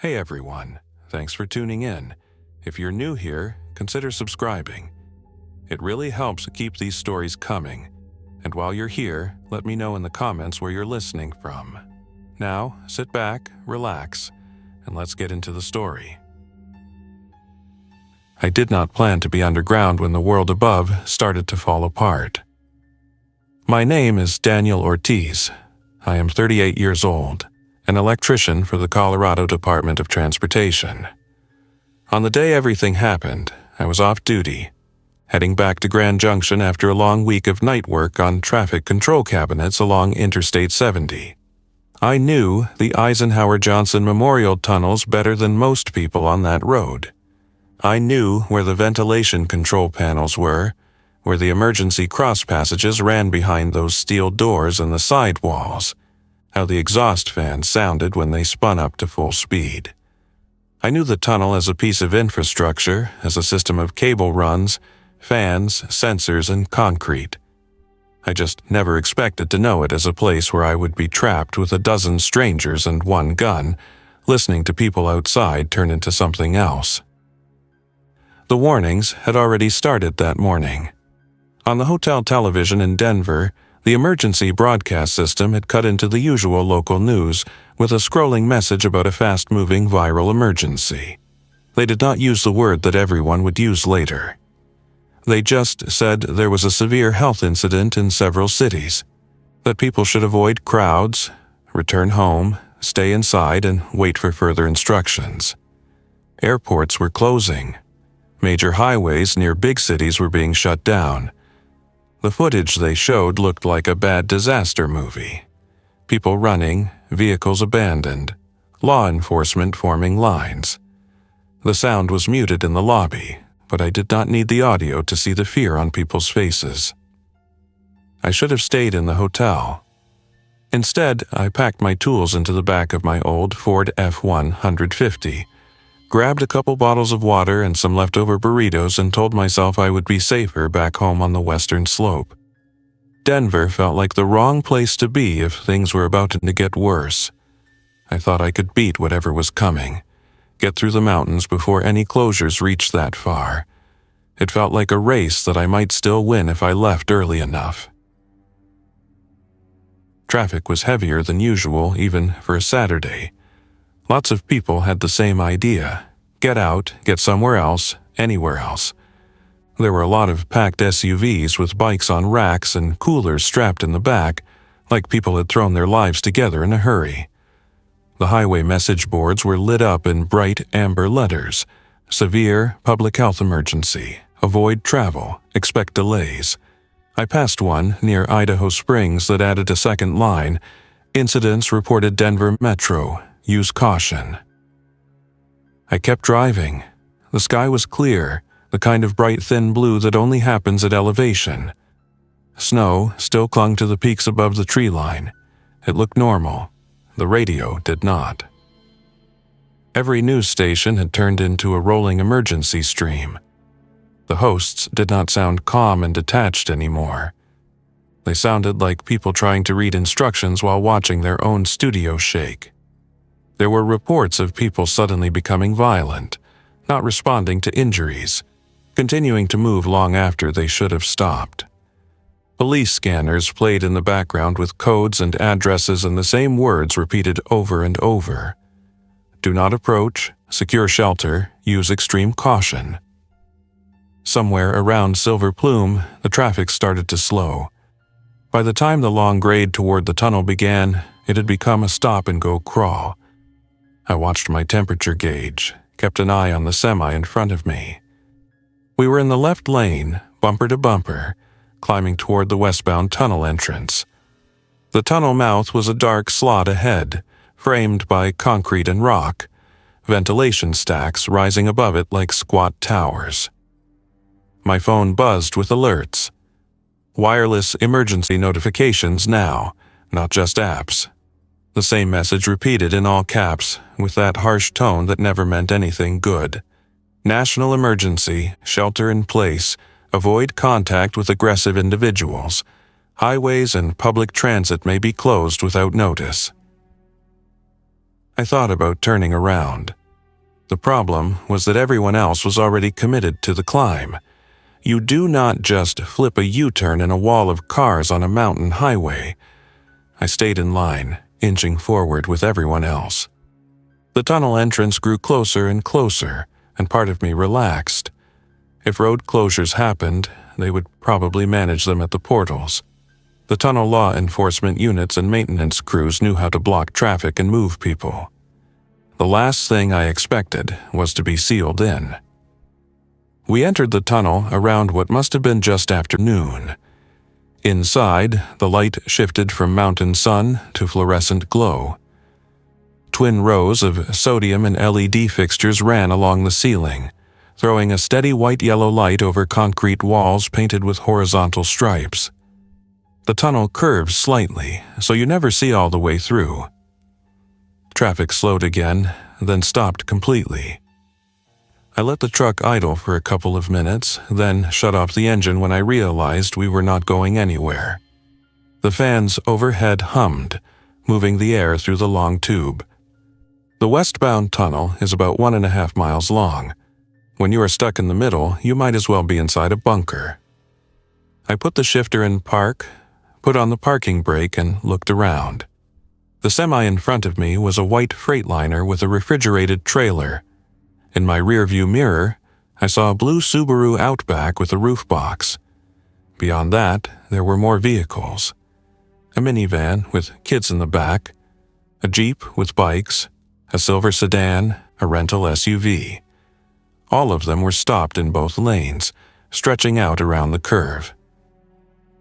Hey everyone, thanks for tuning in. If you're new here, consider subscribing. It really helps keep these stories coming. And while you're here, let me know in the comments where you're listening from. Now, sit back, relax, and let's get into the story. I did not plan to be underground when the world above started to fall apart. My name is Daniel Ortiz. I am 38 years old, an electrician for the Colorado Department of Transportation. On the day everything happened, I was off duty, heading back to Grand Junction after a long week of night work on traffic control cabinets along Interstate 70. I knew the Eisenhower Johnson Memorial tunnels better than most people on that road. I knew where the ventilation control panels were, where the emergency cross passages ran behind those steel doors and the side walls, how the exhaust fans sounded when they spun up to full speed. I knew the tunnel as a piece of infrastructure, as a system of cable runs, fans, sensors, and concrete. I just never expected to know it as a place where I would be trapped with a dozen strangers and one gun, listening to people outside turn into something else. The warnings had already started that morning. On the hotel television in Denver, the emergency broadcast system had cut into the usual local news with a scrolling message about a fast-moving viral emergency. They did not use the word that everyone would use later. They just said there was a severe health incident in several cities, that people should avoid crowds, return home, stay inside, and wait for further instructions. Airports were closing. Major highways near big cities were being shut down. The footage they showed looked like a bad disaster movie. People running, vehicles abandoned, law enforcement forming lines. The sound was muted in the lobby, but I did not need the audio to see the fear on people's faces. I should have stayed in the hotel. Instead, I packed my tools into the back of my old Ford F-150, grabbed a couple bottles of water and some leftover burritos and told myself I would be safer back home on the western slope. Denver felt like the wrong place to be if things were about to get worse. I thought I could beat whatever was coming, get through the mountains before any closures reached that far. It felt like a race that I might still win if I left early enough. Traffic was heavier than usual, even for a Saturday. Lots of people had the same idea. Get out, get somewhere else, anywhere else. There were a lot of packed SUVs with bikes on racks and coolers strapped in the back, like people had thrown their lives together in a hurry. The highway message boards were lit up in bright amber letters. Severe public health emergency. Avoid travel. Expect delays. I passed one near Idaho Springs that added a second line. Incidents reported Denver Metro. Use caution. I kept driving. The sky was clear, the kind of bright thin blue that only happens at elevation. Snow still clung to the peaks above the tree line. It looked normal. The radio did not. Every news station had turned into a rolling emergency stream. The hosts did not sound calm and detached anymore. They sounded like people trying to read instructions while watching their own studio shake. There were reports of people suddenly becoming violent, not responding to injuries, continuing to move long after they should have stopped. Police scanners played in the background with codes and addresses and the same words repeated over and over. Do not approach, secure shelter, use extreme caution. Somewhere around Silver Plume, the traffic started to slow. By the time the long grade toward the tunnel began, it had become a stop-and-go crawl. I watched my temperature gauge, kept an eye on the semi in front of me. We were in the left lane, bumper to bumper, climbing toward the westbound tunnel entrance. The tunnel mouth was a dark slot ahead, framed by concrete and rock, ventilation stacks rising above it like squat towers. My phone buzzed with alerts. Wireless emergency notifications now, not just apps. The same message repeated in all caps, with that harsh tone that never meant anything good. National emergency, shelter in place, avoid contact with aggressive individuals. Highways and public transit may be closed without notice. I thought about turning around. The problem was that everyone else was already committed to the climb. You do not just flip a U-turn in a wall of cars on a mountain highway. I stayed in line, inching forward with everyone else. The tunnel entrance grew closer and closer, and part of me relaxed. If road closures happened, they would probably manage them at the portals. The tunnel law enforcement units and maintenance crews knew how to block traffic and move people. The last thing I expected was to be sealed in. We entered the tunnel around what must have been just after noon. Inside, the light shifted from mountain sun to fluorescent glow. Twin rows of sodium and LED fixtures ran along the ceiling, throwing a steady white-yellow light over concrete walls painted with horizontal stripes. The tunnel curves slightly, so you never see all the way through. Traffic slowed again, then stopped completely. I let the truck idle for a couple of minutes, then shut off the engine when I realized we were not going anywhere. The fans overhead hummed, moving the air through the long tube. The westbound tunnel is about 1.5 miles long. When you are stuck in the middle, you might as well be inside a bunker. I put the shifter in park, put on the parking brake, and looked around. The semi in front of me was a white Freightliner with a refrigerated trailer. In my rearview mirror, I saw a blue Subaru Outback with a roof box. Beyond that, there were more vehicles. A minivan with kids in the back, a Jeep with bikes, a silver sedan, a rental SUV. All of them were stopped in both lanes, stretching out around the curve.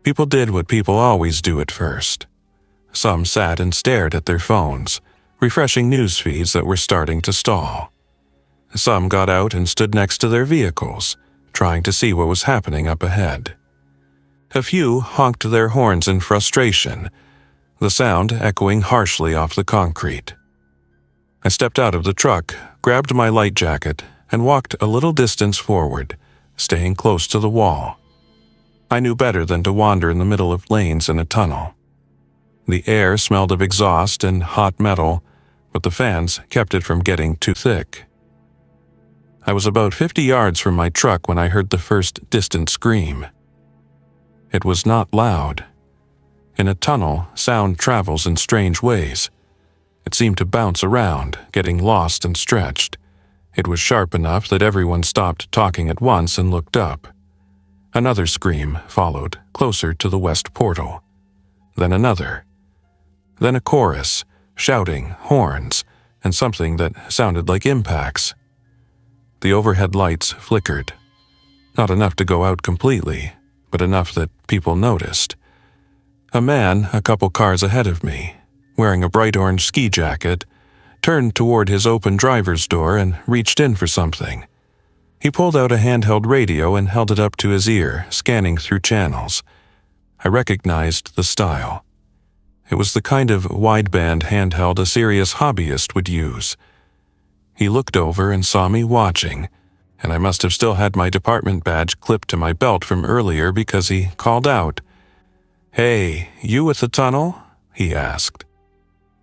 People did what people always do at first. Some sat and stared at their phones, refreshing news feeds that were starting to stall. Some got out and stood next to their vehicles, trying to see what was happening up ahead. A few honked their horns in frustration, the sound echoing harshly off the concrete. I stepped out of the truck, grabbed my light jacket, and walked a little distance forward, staying close to the wall. I knew better than to wander in the middle of lanes in a tunnel. The air smelled of exhaust and hot metal, but the fans kept it from getting too thick. I was about 50 yards from my truck when I heard the first distant scream. It was not loud. In a tunnel, sound travels in strange ways. It seemed to bounce around, getting lost and stretched. It was sharp enough that everyone stopped talking at once and looked up. Another scream followed, closer to the west portal. Then another. Then a chorus, shouting, horns, and something that sounded like impacts. The overhead lights flickered. Not enough to go out completely, but enough that people noticed. A man, a couple cars ahead of me, wearing a bright orange ski jacket, turned toward his open driver's door and reached in for something. He pulled out a handheld radio and held it up to his ear, scanning through channels. I recognized the style. It was the kind of wideband handheld a serious hobbyist would use. He looked over and saw me watching, and I must have still had my department badge clipped to my belt from earlier because he called out. "Hey, you at the tunnel?" he asked.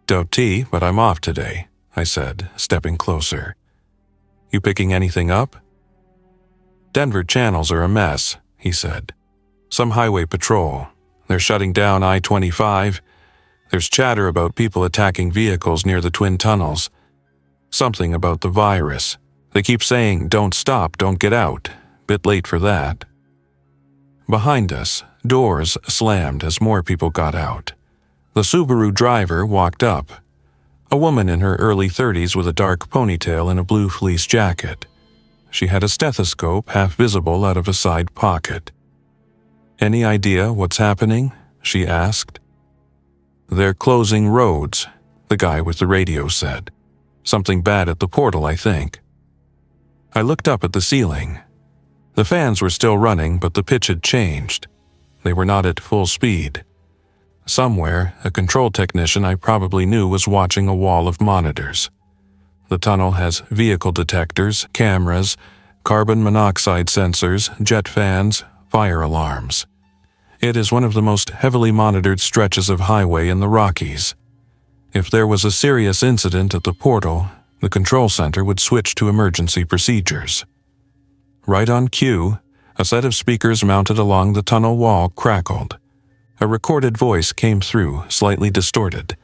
"Doughty, but I'm off today," I said, stepping closer. "You picking anything up?" "Denver channels are a mess," he said. "Some highway patrol. They're shutting down I-25. There's chatter about people attacking vehicles near the twin tunnels. Something about the virus. They keep saying, 'Don't stop, don't get out.' Bit late for that." Behind us, doors slammed as more people got out. The Subaru driver walked up. A woman in her early 30s with a dark ponytail and a blue fleece jacket. She had a stethoscope half visible out of a side pocket. "Any idea what's happening?" she asked. "They're closing roads," the guy with the radio said. "Something bad at the portal, I think." I looked up at the ceiling. The fans were still running, but the pitch had changed. They were not at full speed. Somewhere, a control technician I probably knew was watching a wall of monitors. The tunnel has vehicle detectors, cameras, carbon monoxide sensors, jet fans, fire alarms. It is one of the most heavily monitored stretches of highway in the Rockies. If there was a serious incident at the portal, the control center would switch to emergency procedures. Right on cue, a set of speakers mounted along the tunnel wall crackled. A recorded voice came through, slightly distorted.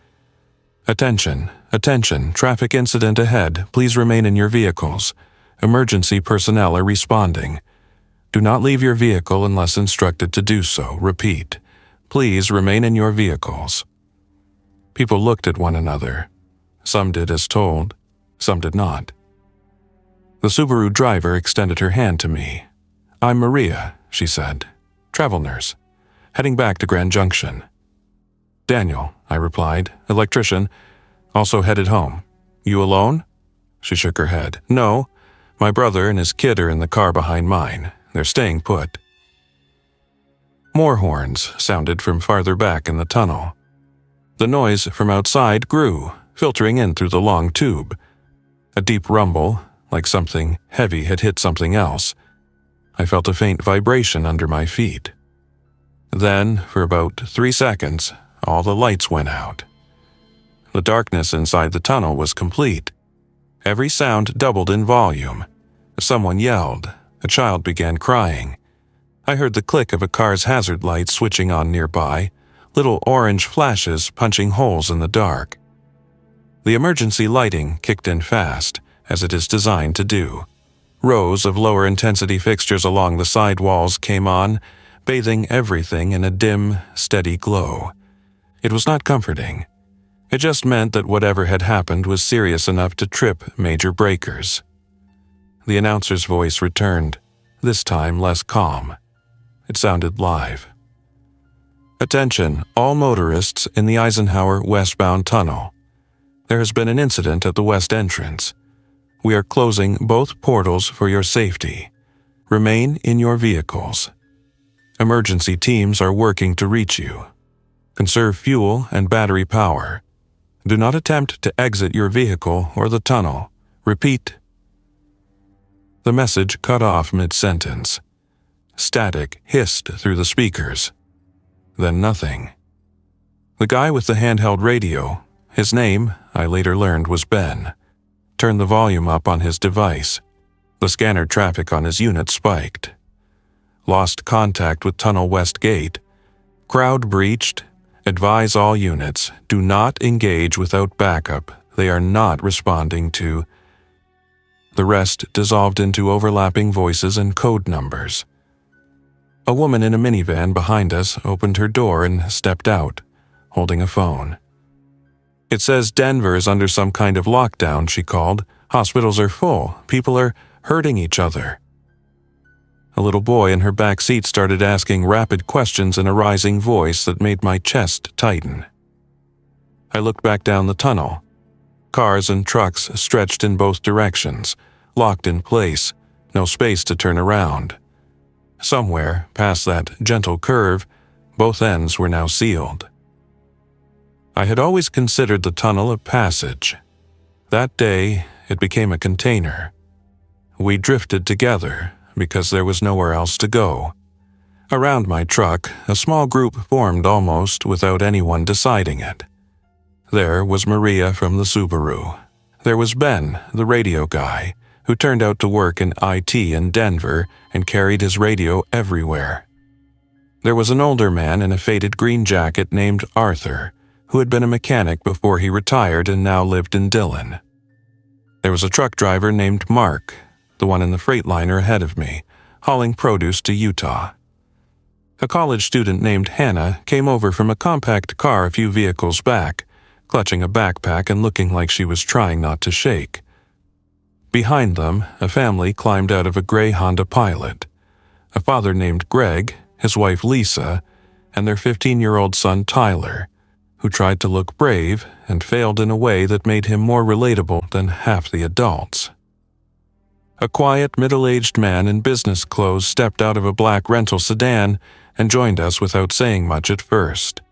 "Attention, attention, traffic incident ahead. Please remain in your vehicles. Emergency personnel are responding. Do not leave your vehicle unless instructed to do so. Repeat. Please remain in your vehicles." People looked at one another. Some did as told, some did not. The Subaru driver extended her hand to me. "I'm Maria," she said. "Travel nurse. Heading back to Grand Junction." "Daniel," I replied, "electrician, also headed home. You alone?" She shook her head. "No, my brother and his kid are in the car behind mine. They're staying put." More horns sounded from farther back in the tunnel. The noise from outside grew, filtering in through the long tube. A deep rumble, like something heavy had hit something else. I felt a faint vibration under my feet. Then, for about 3 seconds, all the lights went out. The darkness inside the tunnel was complete. Every sound doubled in volume. Someone yelled. A child began crying. I heard the click of a car's hazard light switching on nearby, little orange flashes punching holes in the dark. The emergency lighting kicked in fast, as it is designed to do. Rows of lower-intensity fixtures along the side walls came on, bathing everything in a dim, steady glow. It was not comforting. It just meant that whatever had happened was serious enough to trip major breakers. The announcer's voice returned, this time less calm. It sounded live. "Attention, all motorists in the Eisenhower westbound tunnel. There has been an incident at the west entrance. We are closing both portals for your safety. Remain in your vehicles. Emergency teams are working to reach you. Conserve fuel and battery power. Do not attempt to exit your vehicle or the tunnel. Repeat." The message cut off mid-sentence. Static hissed through the speakers. Then nothing. The guy with the handheld radio, his name, I later learned, was Ben, turned the volume up on his device. The scanner traffic on his unit spiked. Lost contact with Tunnel West Gate. Crowd breached. Advise all units, do not engage without backup. They are not responding to. The rest dissolved into overlapping voices and code numbers. A woman in a minivan behind us opened her door and stepped out, holding a phone. "It says Denver is under some kind of lockdown," she called. "Hospitals are full. People are hurting each other." A little boy in her back seat started asking rapid questions in a rising voice that made my chest tighten. I looked back down the tunnel. Cars and trucks stretched in both directions, locked in place, no space to turn around. Somewhere, past that gentle curve, both ends were now sealed. I had always considered the tunnel a passage. That day, it became a container. We drifted together because there was nowhere else to go. Around my truck, a small group formed almost without anyone deciding it. There was Maria from the Subaru. There was Ben, the radio guy, who turned out to work in IT in Denver and carried his radio everywhere. There was an older man in a faded green jacket named Arthur, who had been a mechanic before he retired and now lived in Dillon. There was a truck driver named Mark, the one in the Freightliner ahead of me, hauling produce to Utah. A college student named Hannah came over from a compact car a few vehicles back, clutching a backpack and looking like she was trying not to shake. Behind them, a family climbed out of a gray Honda Pilot. A father named Greg, his wife Lisa, and their 15-year-old son Tyler, who tried to look brave and failed in a way that made him more relatable than half the adults. A quiet, middle-aged man in business clothes stepped out of a black rental sedan and joined us without saying much at first.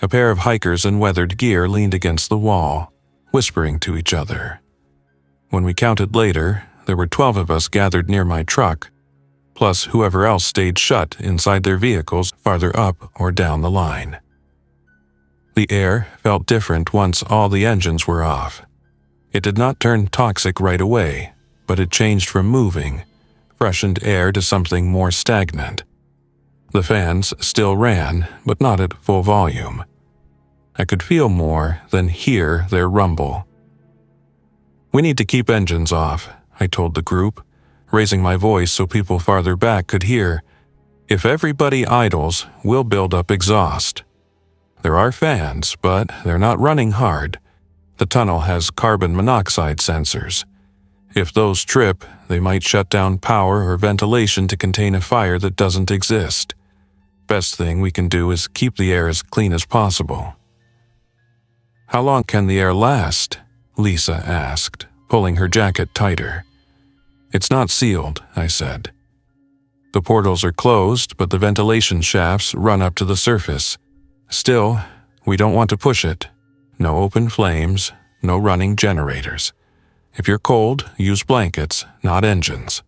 A pair of hikers in weathered gear leaned against the wall, whispering to each other. When we counted later, there were 12 of us gathered near my truck, plus whoever else stayed shut inside their vehicles farther up or down the line. The air felt different once all the engines were off. It did not turn toxic right away, but it changed from moving, freshened air to something more stagnant. The fans still ran, but not at full volume. I could feel more than hear their rumble. "We need to keep engines off," I told the group, raising my voice so people farther back could hear. "If everybody idles, we'll build up exhaust. There are fans, but they're not running hard. The tunnel has carbon monoxide sensors. If those trip, they might shut down power or ventilation to contain a fire that doesn't exist. Best thing we can do is keep the air as clean as possible." "How long can the air last?" Lisa asked, pulling her jacket tighter. "It's not sealed," I said. "The portals are closed, but the ventilation shafts run up to the surface. Still, we don't want to push it. No open flames, no running generators. If you're cold, use blankets, not engines."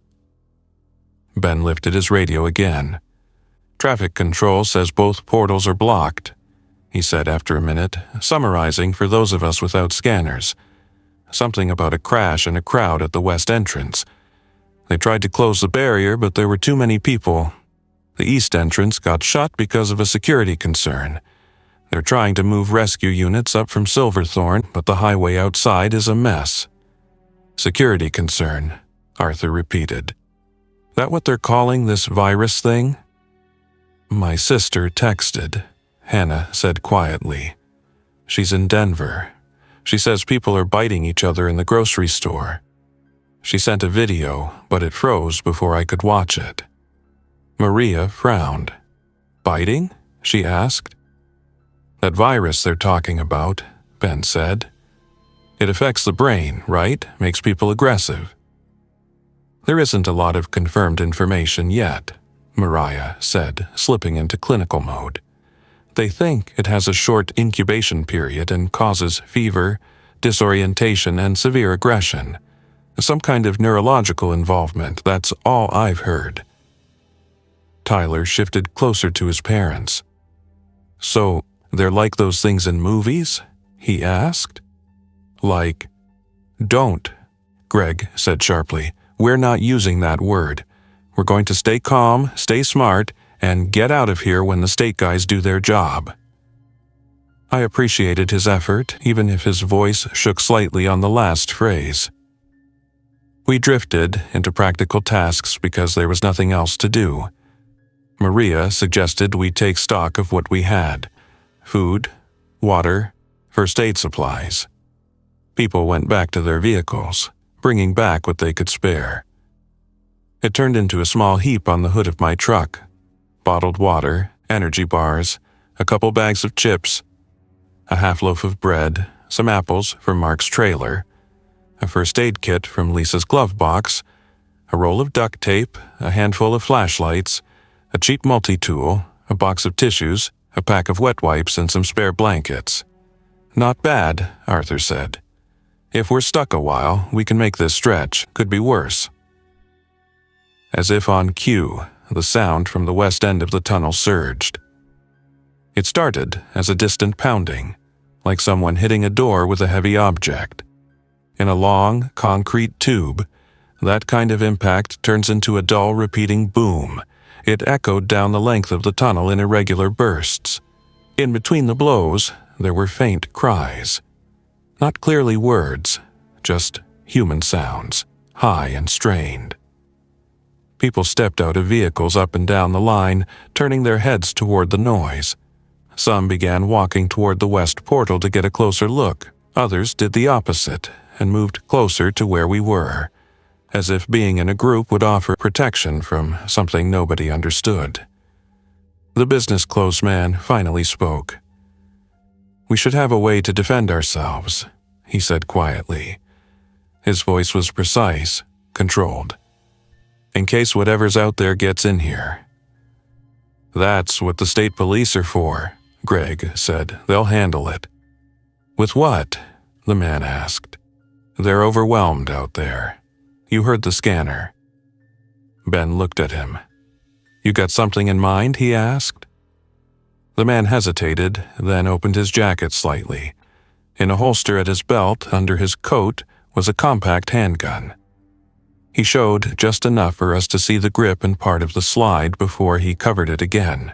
Ben lifted his radio again. "Traffic control says both portals are blocked," he said after a minute, summarizing for those of us without scanners. Something about a crash and a crowd at the west entrance. They tried to close the barrier, but there were too many people. The east entrance got shut because of a security concern. They're trying to move rescue units up from Silverthorne, but the highway outside is a mess. "Security concern," Arthur repeated. "That what they're calling this virus thing?" "My sister texted," Hannah said quietly. "She's in Denver. She says people are biting each other in the grocery store. She sent a video, but it froze before I could watch it." Maria frowned. "Biting?" she asked. "That virus they're talking about," Ben said. "It affects the brain, right? Makes people aggressive." "There isn't a lot of confirmed information yet," Mariah said, slipping into clinical mode. "They think it has a short incubation period and causes fever, disorientation, and severe aggression. Some kind of neurological involvement, that's all I've heard." Tyler shifted closer to his parents. "So, they're like those things in movies?" he asked. "Like..." "Don't," Greg said sharply. "We're not using that word. We're going to stay calm, stay smart, and get out of here when the state guys do their job." I appreciated his effort, even if his voice shook slightly on the last phrase. We drifted into practical tasks because there was nothing else to do. Maria suggested we take stock of what we had: food, water, first aid supplies. People went back to their vehicles, bringing back what they could spare. It turned into a small heap on the hood of my truck: bottled water, energy bars, a couple bags of chips, a half loaf of bread, some apples from Mark's trailer, a first aid kit from Lisa's glove box, a roll of duct tape, a handful of flashlights, a cheap multi-tool, a box of tissues, a pack of wet wipes, and some spare blankets. "Not bad," Arthur said. "If we're stuck a while, we can make this stretch. Could be worse." As if on cue, the sound from the west end of the tunnel surged. It started as a distant pounding, like someone hitting a door with a heavy object. In a long, concrete tube, that kind of impact turns into a dull, repeating boom. It echoed down the length of the tunnel in irregular bursts. In between the blows, there were faint cries. Not clearly words, just human sounds, high and strained. People stepped out of vehicles up and down the line, turning their heads toward the noise. Some began walking toward the west portal to get a closer look. Others did the opposite and moved closer to where we were, as if being in a group would offer protection from something nobody understood. The business clothes man finally spoke. "We should have a way to defend ourselves," he said quietly. His voice was precise, controlled. "In case whatever's out there gets in here." "That's what the state police are for," Greg said. "They'll handle it." "With what?" the man asked. "They're overwhelmed out there. You heard the scanner." Ben looked at him. "You got something in mind?" he asked. The man hesitated, then opened his jacket slightly. In a holster at his belt, under his coat, was a compact handgun. He showed just enough for us to see the grip and part of the slide before he covered it again.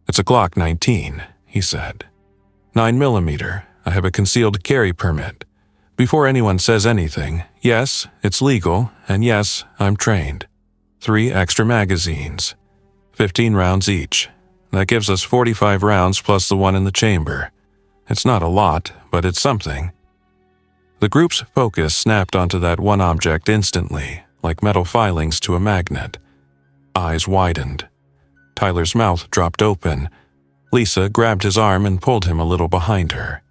"It's a Glock 19, he said. 9mm. I have a concealed carry permit. Before anyone says anything, yes, it's legal, and yes, I'm trained. 3 extra magazines. 15 rounds each. That gives us 45 rounds plus the one in the chamber. It's not a lot, but it's something." The group's focus snapped onto that one object instantly, like metal filings to a magnet. Eyes widened. Tyler's mouth dropped open. Lisa grabbed his arm and pulled him a little behind her.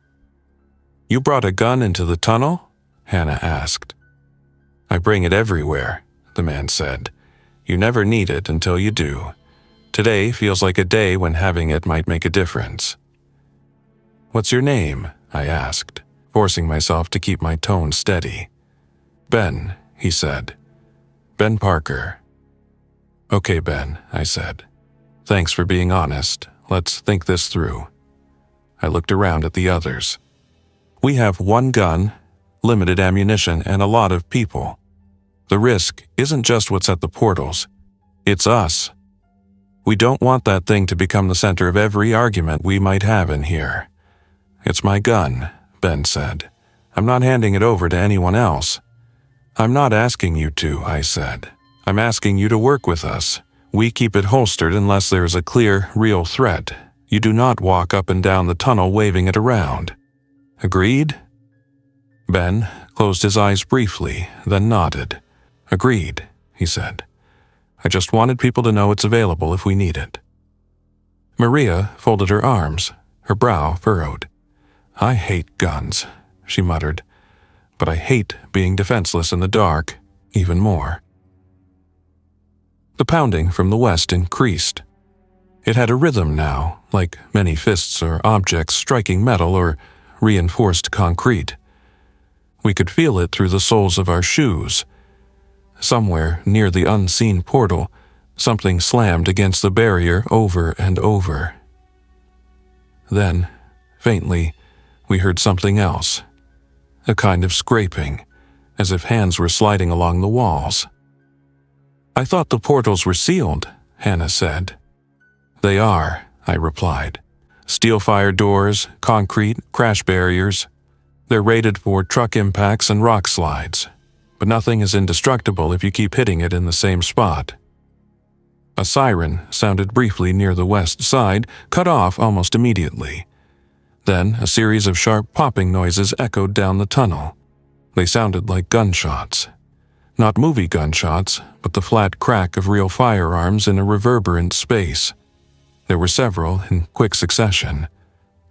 "You brought a gun into the tunnel?" Hannah asked. "I bring it everywhere," the man said. "You never need it until you do. Today feels like a day when having it might make a difference." "What's your name?" I asked, forcing myself to keep my tone steady. "Ben," he said. "Ben Parker." "Okay, Ben," I said. "Thanks for being honest. Let's think this through." I looked around at the others. We have one gun, limited ammunition, and a lot of people. The risk isn't just what's at the portals. It's us. We don't want that thing to become the center of every argument we might have in here. "It's my gun," Ben said. "I'm not handing it over to anyone else." "I'm not asking you to," I said. "I'm asking you to work with us. We keep it holstered unless there is a clear, real threat. You do not walk up and down the tunnel waving it around. Agreed?" Ben closed his eyes briefly, then nodded. "Agreed," he said. "I just wanted people to know it's available if we need it." Maria folded her arms, her brow furrowed. "I hate guns," she muttered, "but I hate being defenseless in the dark even more." The pounding from the west increased. It had a rhythm now, like many fists or objects striking metal or reinforced concrete. We could feel it through the soles of our shoes. Somewhere near the unseen portal, something slammed against the barrier over and over. Then, faintly, we heard something else. A kind of scraping, as if hands were sliding along the walls. "I thought the portals were sealed," Hannah said. "They are," I replied. "Steel fire doors, concrete, crash barriers. They're rated for truck impacts and rock slides. But nothing is indestructible if you keep hitting it in the same spot." A siren sounded briefly near the west side, cut off almost immediately. Then a series of sharp popping noises echoed down the tunnel. They sounded like gunshots. Not movie gunshots, but the flat crack of real firearms in a reverberant space. There were several in quick succession.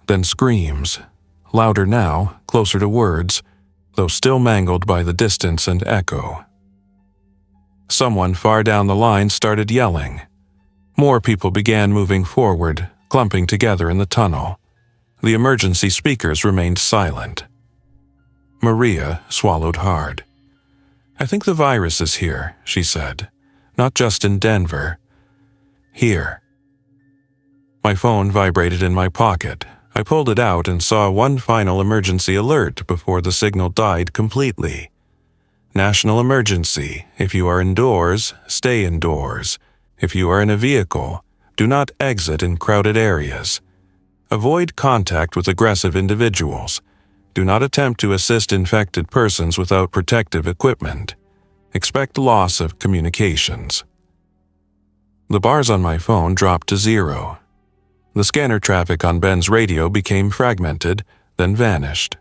Then screams, louder now, closer to words, though still mangled by the distance and echo. Someone far down the line started yelling. More people began moving forward, clumping together in the tunnel. The emergency speakers remained silent. Maria swallowed hard. "I think the virus is here," she said. "Not just in Denver. Here." My phone vibrated in my pocket. I pulled it out and saw one final emergency alert before the signal died completely. "National emergency. If you are indoors, stay indoors. If you are in a vehicle, do not exit in crowded areas. Avoid contact with aggressive individuals. Do not attempt to assist infected persons without protective equipment. Expect loss of communications." The bars on my phone dropped to 0. The scanner traffic on Ben's radio became fragmented, then vanished.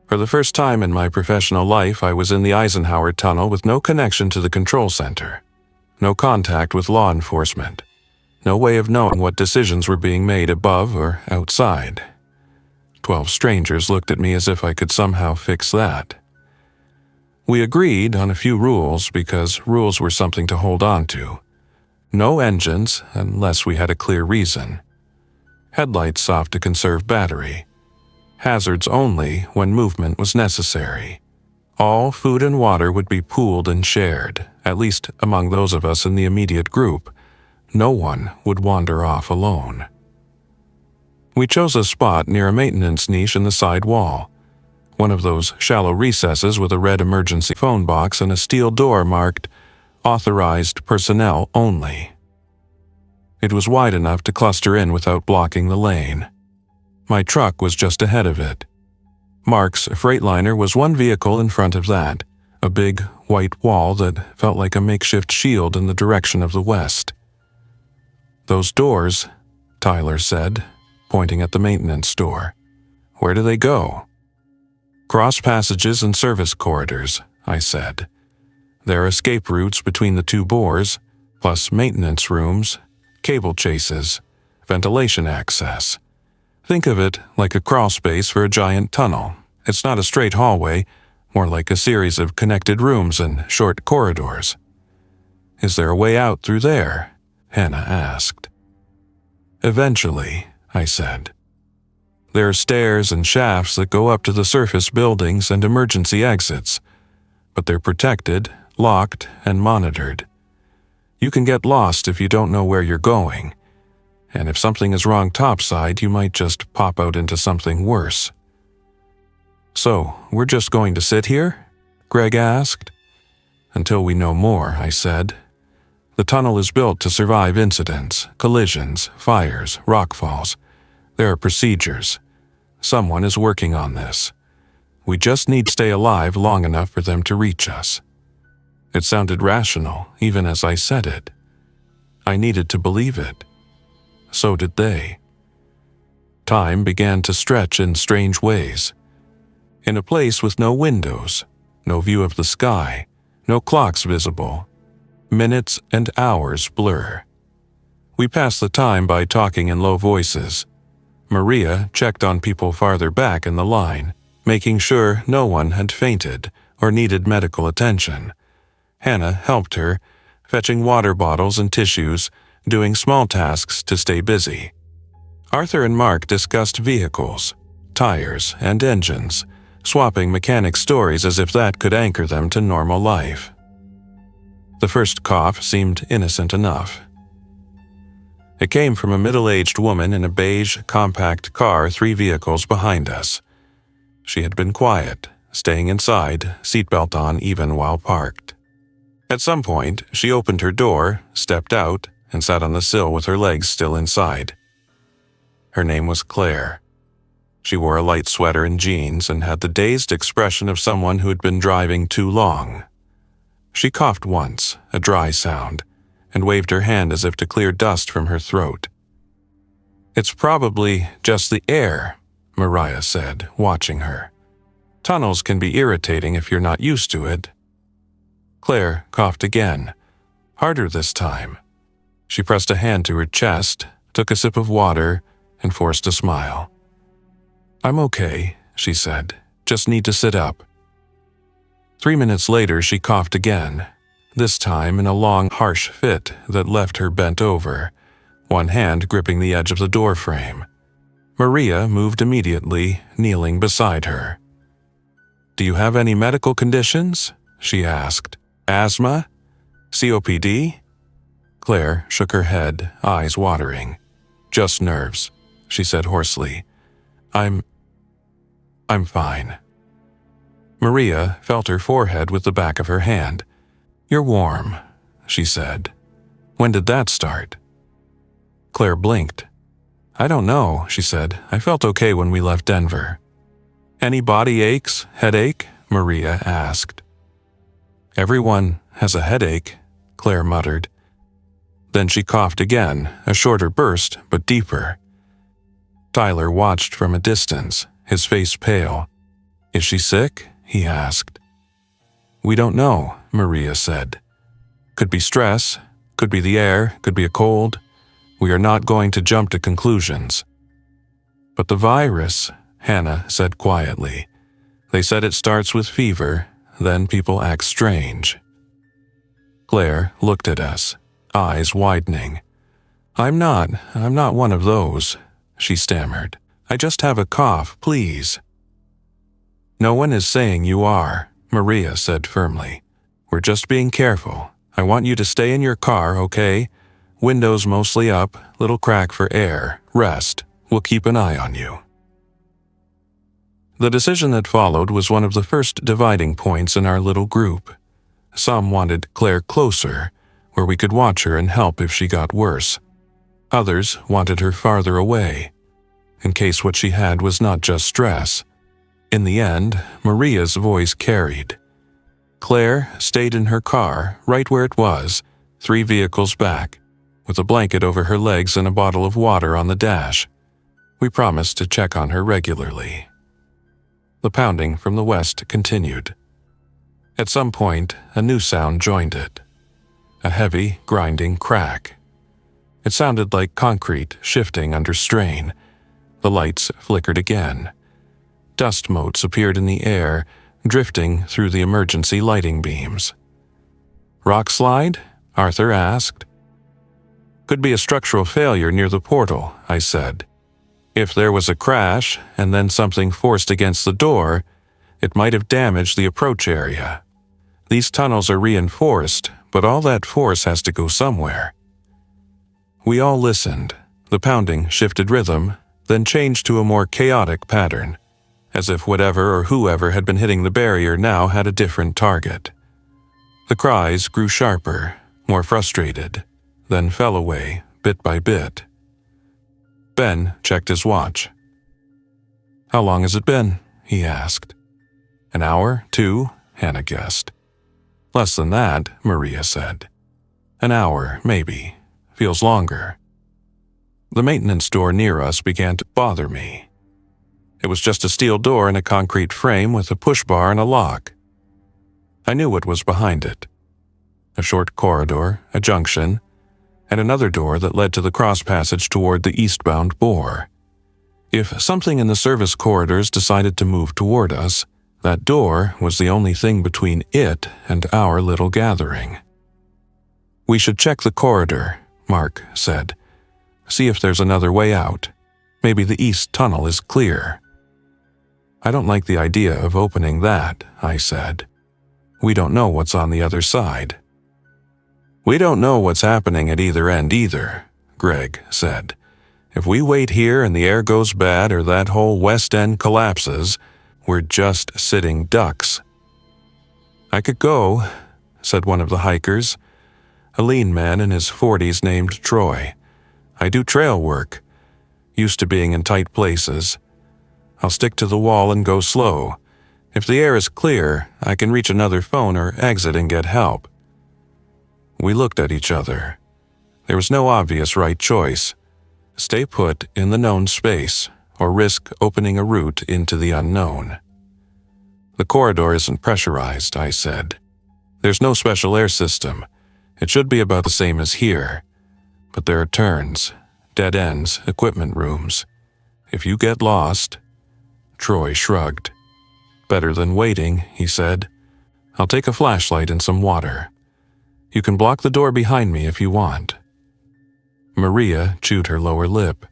For the first time in my professional life, I was in the Eisenhower tunnel with no connection to the control center, no contact with law enforcement, no way of knowing what decisions were being made above or outside. 12 strangers looked at me as if I could somehow fix that. We agreed on a few rules because rules were something to hold on to. No engines unless we had a clear reason. Headlights off to conserve battery. Hazards only when movement was necessary. All food and water would be pooled and shared, at least among those of us in the immediate group. no one would wander off alone. We chose a spot near a maintenance niche in the side wall, one of those shallow recesses with a red emergency phone box and a steel door marked "Authorized Personnel Only." It was wide enough to cluster in without blocking the lane. My truck was just ahead of it. Mark's Freightliner was one vehicle in front of that, a big white wall that felt like a makeshift shield in the direction of the west. "Those doors," Tyler said, pointing at the maintenance door. "Where do they go?" "Cross passages and service corridors," I said. "There are escape routes between the two bores, plus maintenance rooms, cable chases, ventilation access. Think of it like a crawl space for a giant tunnel. It's not a straight hallway, more like a series of connected rooms and short corridors." "Is there a way out through there?" Hannah asked. "Eventually," I said. "There are stairs and shafts that go up to the surface buildings and emergency exits, but they're protected, locked, and monitored. You can get lost if you don't know where you're going, and if something is wrong topside, you might just pop out into something worse." "So, we're just going to sit here?" Greg asked. "Until we know more," I said. "The tunnel is built to survive incidents, collisions, fires, rockfalls. There are procedures. Someone is working on this. We just need to stay alive long enough for them to reach us." It sounded rational, even as I said it. I needed to believe it. So did they. Time began to stretch in strange ways. In a place with no windows, no view of the sky, no clocks visible, minutes and hours blur. We passed the time by talking in low voices. Maria checked on people farther back in the line, making sure no one had fainted or needed medical attention. Hannah helped her, fetching water bottles and tissues, doing small tasks to stay busy. Arthur and Mark discussed vehicles, tires, and engines, swapping mechanic stories as if that could anchor them to normal life. The first cough seemed innocent enough. It came from a middle-aged woman in a beige, compact car 3 vehicles behind us. She had been quiet, staying inside, seatbelt on even while parked. At some point, she opened her door, stepped out, and sat on the sill with her legs still inside. Her name was Claire. She wore a light sweater and jeans and had the dazed expression of someone who had been driving too long. She coughed once, a dry sound, and waved her hand as if to clear dust from her throat. "It's probably just the air," Mariah said, watching her. "Tunnels can be irritating if you're not used to it." Claire coughed again, harder this time. She pressed a hand to her chest, took a sip of water, and forced a smile. "I'm okay," she said. "Just need to sit up." 3 minutes later, she coughed again, this time in a long, harsh fit that left her bent over, one hand gripping the edge of the door frame. Maria moved immediately, kneeling beside her. "Do you have any medical conditions?" she asked. "Asthma? COPD?" Claire shook her head, eyes watering. "Just nerves," she said hoarsely. I'm fine." Maria felt her forehead with the back of her hand. "You're warm," she said. "When did that start?" Claire blinked. "I don't know," she said. "I felt okay when we left Denver." "Any body aches, headache?" Maria asked. "Everyone has a headache," Claire muttered. Then she coughed again, a shorter burst, but deeper. Tyler watched from a distance, his face pale. "Is she sick?" he asked. "We don't know," Maria said. "Could be stress, could be the air, could be a cold. We are not going to jump to conclusions." "But the virus," Hannah said quietly. "They said it starts with fever, then people act strange." Claire looked at us, eyes widening. I'm not one of those," she stammered. "I just have a cough, please." "No one is saying you are," Maria said firmly. "We're just being careful. I want you to stay in your car, okay? Windows mostly up, little crack for air, rest. We'll keep an eye on you." The decision that followed was one of the first dividing points in our little group. Some wanted Claire closer, where we could watch her and help if she got worse. Others wanted her farther away, in case what she had was not just stress. In the end, Maria's voice carried. Claire stayed in her car, right where it was, 3 vehicles back, with a blanket over her legs and a bottle of water on the dash. We promised to check on her regularly. The pounding from the west continued. At some point, a new sound joined it. A heavy, grinding crack. It sounded like concrete shifting under strain. The lights flickered again. Dust motes appeared in the air, drifting through the emergency lighting beams. "Rock slide?" Arthur asked. "Could be a structural failure near the portal," I said. "If there was a crash and then something forced against the door, it might have damaged the approach area. These tunnels are reinforced, but all that force has to go somewhere." We all listened. The pounding shifted rhythm, then changed to a more chaotic pattern, as if whatever or whoever had been hitting the barrier now had a different target. The cries grew sharper, more frustrated, then fell away, bit by bit. Ben checked his watch. "How long has it been?" he asked. "An hour, 2, Hannah guessed. "Less than that," Maria said. "An hour, maybe. Feels longer." The maintenance door near us began to bother me. It was just a steel door in a concrete frame with a push bar and a lock. I knew what was behind it. A short corridor, a junction, and another door that led to the cross passage toward the eastbound bore. If something in the service corridors decided to move toward us, that door was the only thing between it and our little gathering. "We should check the corridor," Mark said. "See if there's another way out. Maybe the east tunnel is clear." "I don't like the idea of opening that," I said. "We don't know what's on the other side." "We don't know what's happening at either end either," Greg said. "If we wait here and the air goes bad or that whole west end collapses, we're just sitting ducks." "I could go," said one of the hikers, a lean man in his 40s named Troy. "I do trail work. Used to being in tight places. I'll stick to the wall and go slow. If the air is clear, I can reach another phone or exit and get help." We looked at each other. There was no obvious right choice. Stay put in the known space or risk opening a route into the unknown. "The corridor isn't pressurized," I said. "There's no special air system. It should be about the same as here. But there are turns, dead ends, equipment rooms. If you get lost—" Troy shrugged. "Better than waiting," he said. "I'll take a flashlight and some water. You can block the door behind me if you want." Maria chewed her lower lip.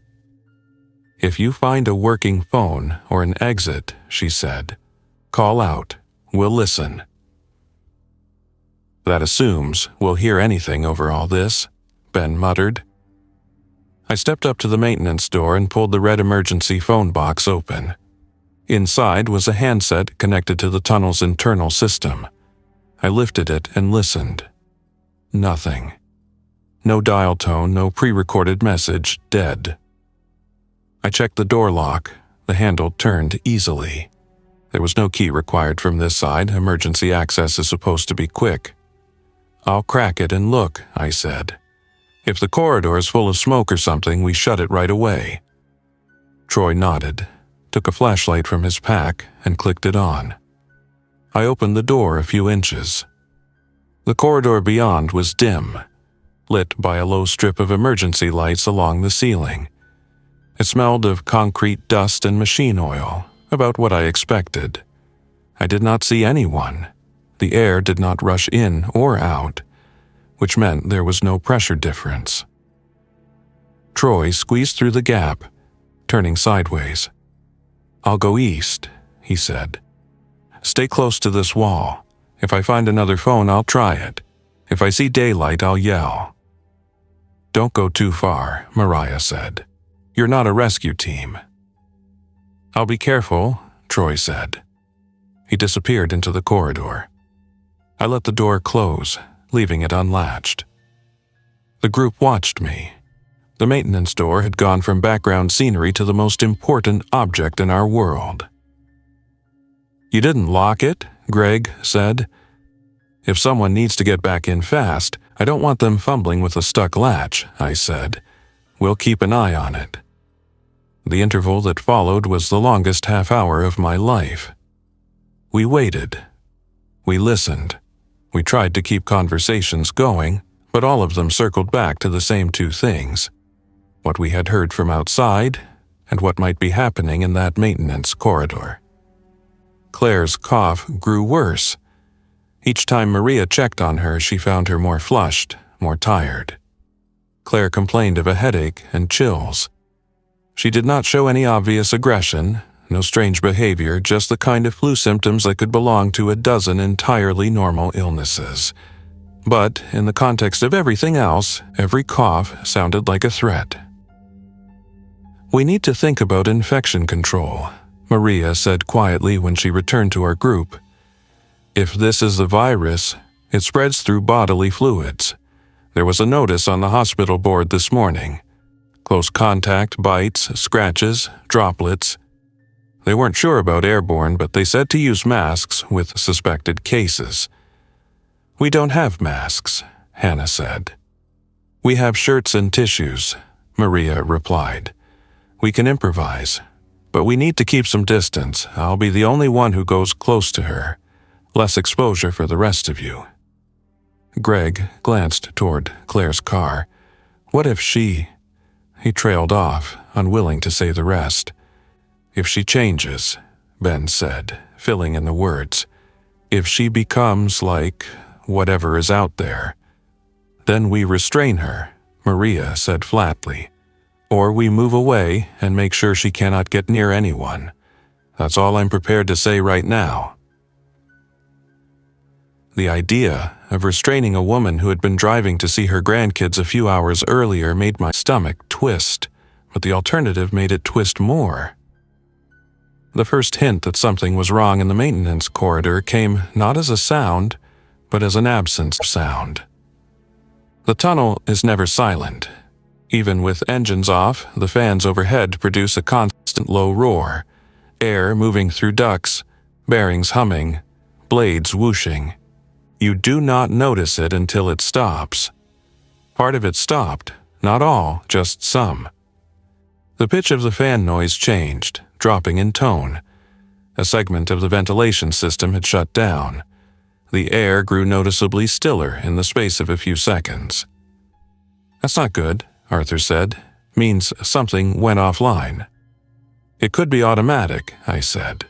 "If you find a working phone or an exit," she said, "call out. We'll listen." "That assumes we'll hear anything over all this," Ben muttered. I stepped up to the maintenance door and pulled the red emergency phone box open. Inside was a handset connected to the tunnel's internal system. I lifted it and listened. Nothing. No dial tone, no pre-recorded message, dead. I checked the door lock. The handle turned easily. There was no key required from this side. Emergency access is supposed to be quick. "I'll crack it and look," I said. "If the corridor is full of smoke or something, we shut it right away." Troy nodded, took a flashlight from his pack, and clicked it on. I opened the door a few inches. The corridor beyond was dim, lit by a low strip of emergency lights along the ceiling. It smelled of concrete dust and machine oil, about what I expected. I did not see anyone. The air did not rush in or out, which meant there was no pressure difference. Troy squeezed through the gap, turning sideways. "I'll go east," he said. "Stay close to this wall. If I find another phone, I'll try it. If I see daylight, I'll yell." "Don't go too far," Mariah said. "You're not a rescue team." "I'll be careful," Troy said. He disappeared into the corridor. I let the door close, leaving it unlatched. The group watched me. The maintenance door had gone from background scenery to the most important object in our world. "You didn't lock it," Greg said. "If someone needs to get back in fast, I don't want them fumbling with a stuck latch," I said. "We'll keep an eye on it." The interval that followed was the longest half-hour of my life. We waited. We listened. We tried to keep conversations going, but all of them circled back to the same two things: what we had heard from outside and what might be happening in that maintenance corridor. Claire's cough grew worse. Each time Maria checked on her, she found her more flushed, more tired. Claire complained of a headache and chills. She did not show any obvious aggression, no strange behavior, just the kind of flu symptoms that could belong to a dozen entirely normal illnesses. But in the context of everything else, every cough sounded like a threat. "We need to think about infection control," Maria said quietly when she returned to our group. "If this is the virus, it spreads through bodily fluids. There was a notice on the hospital board this morning. Close contact, bites, scratches, droplets. They weren't sure about airborne, but they said to use masks with suspected cases." "We don't have masks," Hannah said. "We have shirts and tissues," Maria replied. "We can improvise, but we need to keep some distance. I'll be the only one who goes close to her. Less exposure for the rest of you." Greg glanced toward Claire's car. "What if she—" He trailed off, unwilling to say the rest. "If she changes," Ben said, filling in the words. "If she becomes like whatever is out there, then we restrain her," Maria said flatly. "Or we move away and make sure she cannot get near anyone. That's all I'm prepared to say right now." The idea of restraining a woman who had been driving to see her grandkids a few hours earlier made my stomach twist, but the alternative made it twist more. The first hint that something was wrong in the maintenance corridor came not as a sound, but as an absence of sound. The tunnel is never silent. Even with engines off, the fans overhead produce a constant low roar, air moving through ducts, bearings humming, blades whooshing. You do not notice it until it stops. Part of it stopped, not all, just some. The pitch of the fan noise changed, dropping in tone. A segment of the ventilation system had shut down. The air grew noticeably stiller in the space of a few seconds. "That's not good," Arthur said. "Means something went offline." "It could be automatic," I said.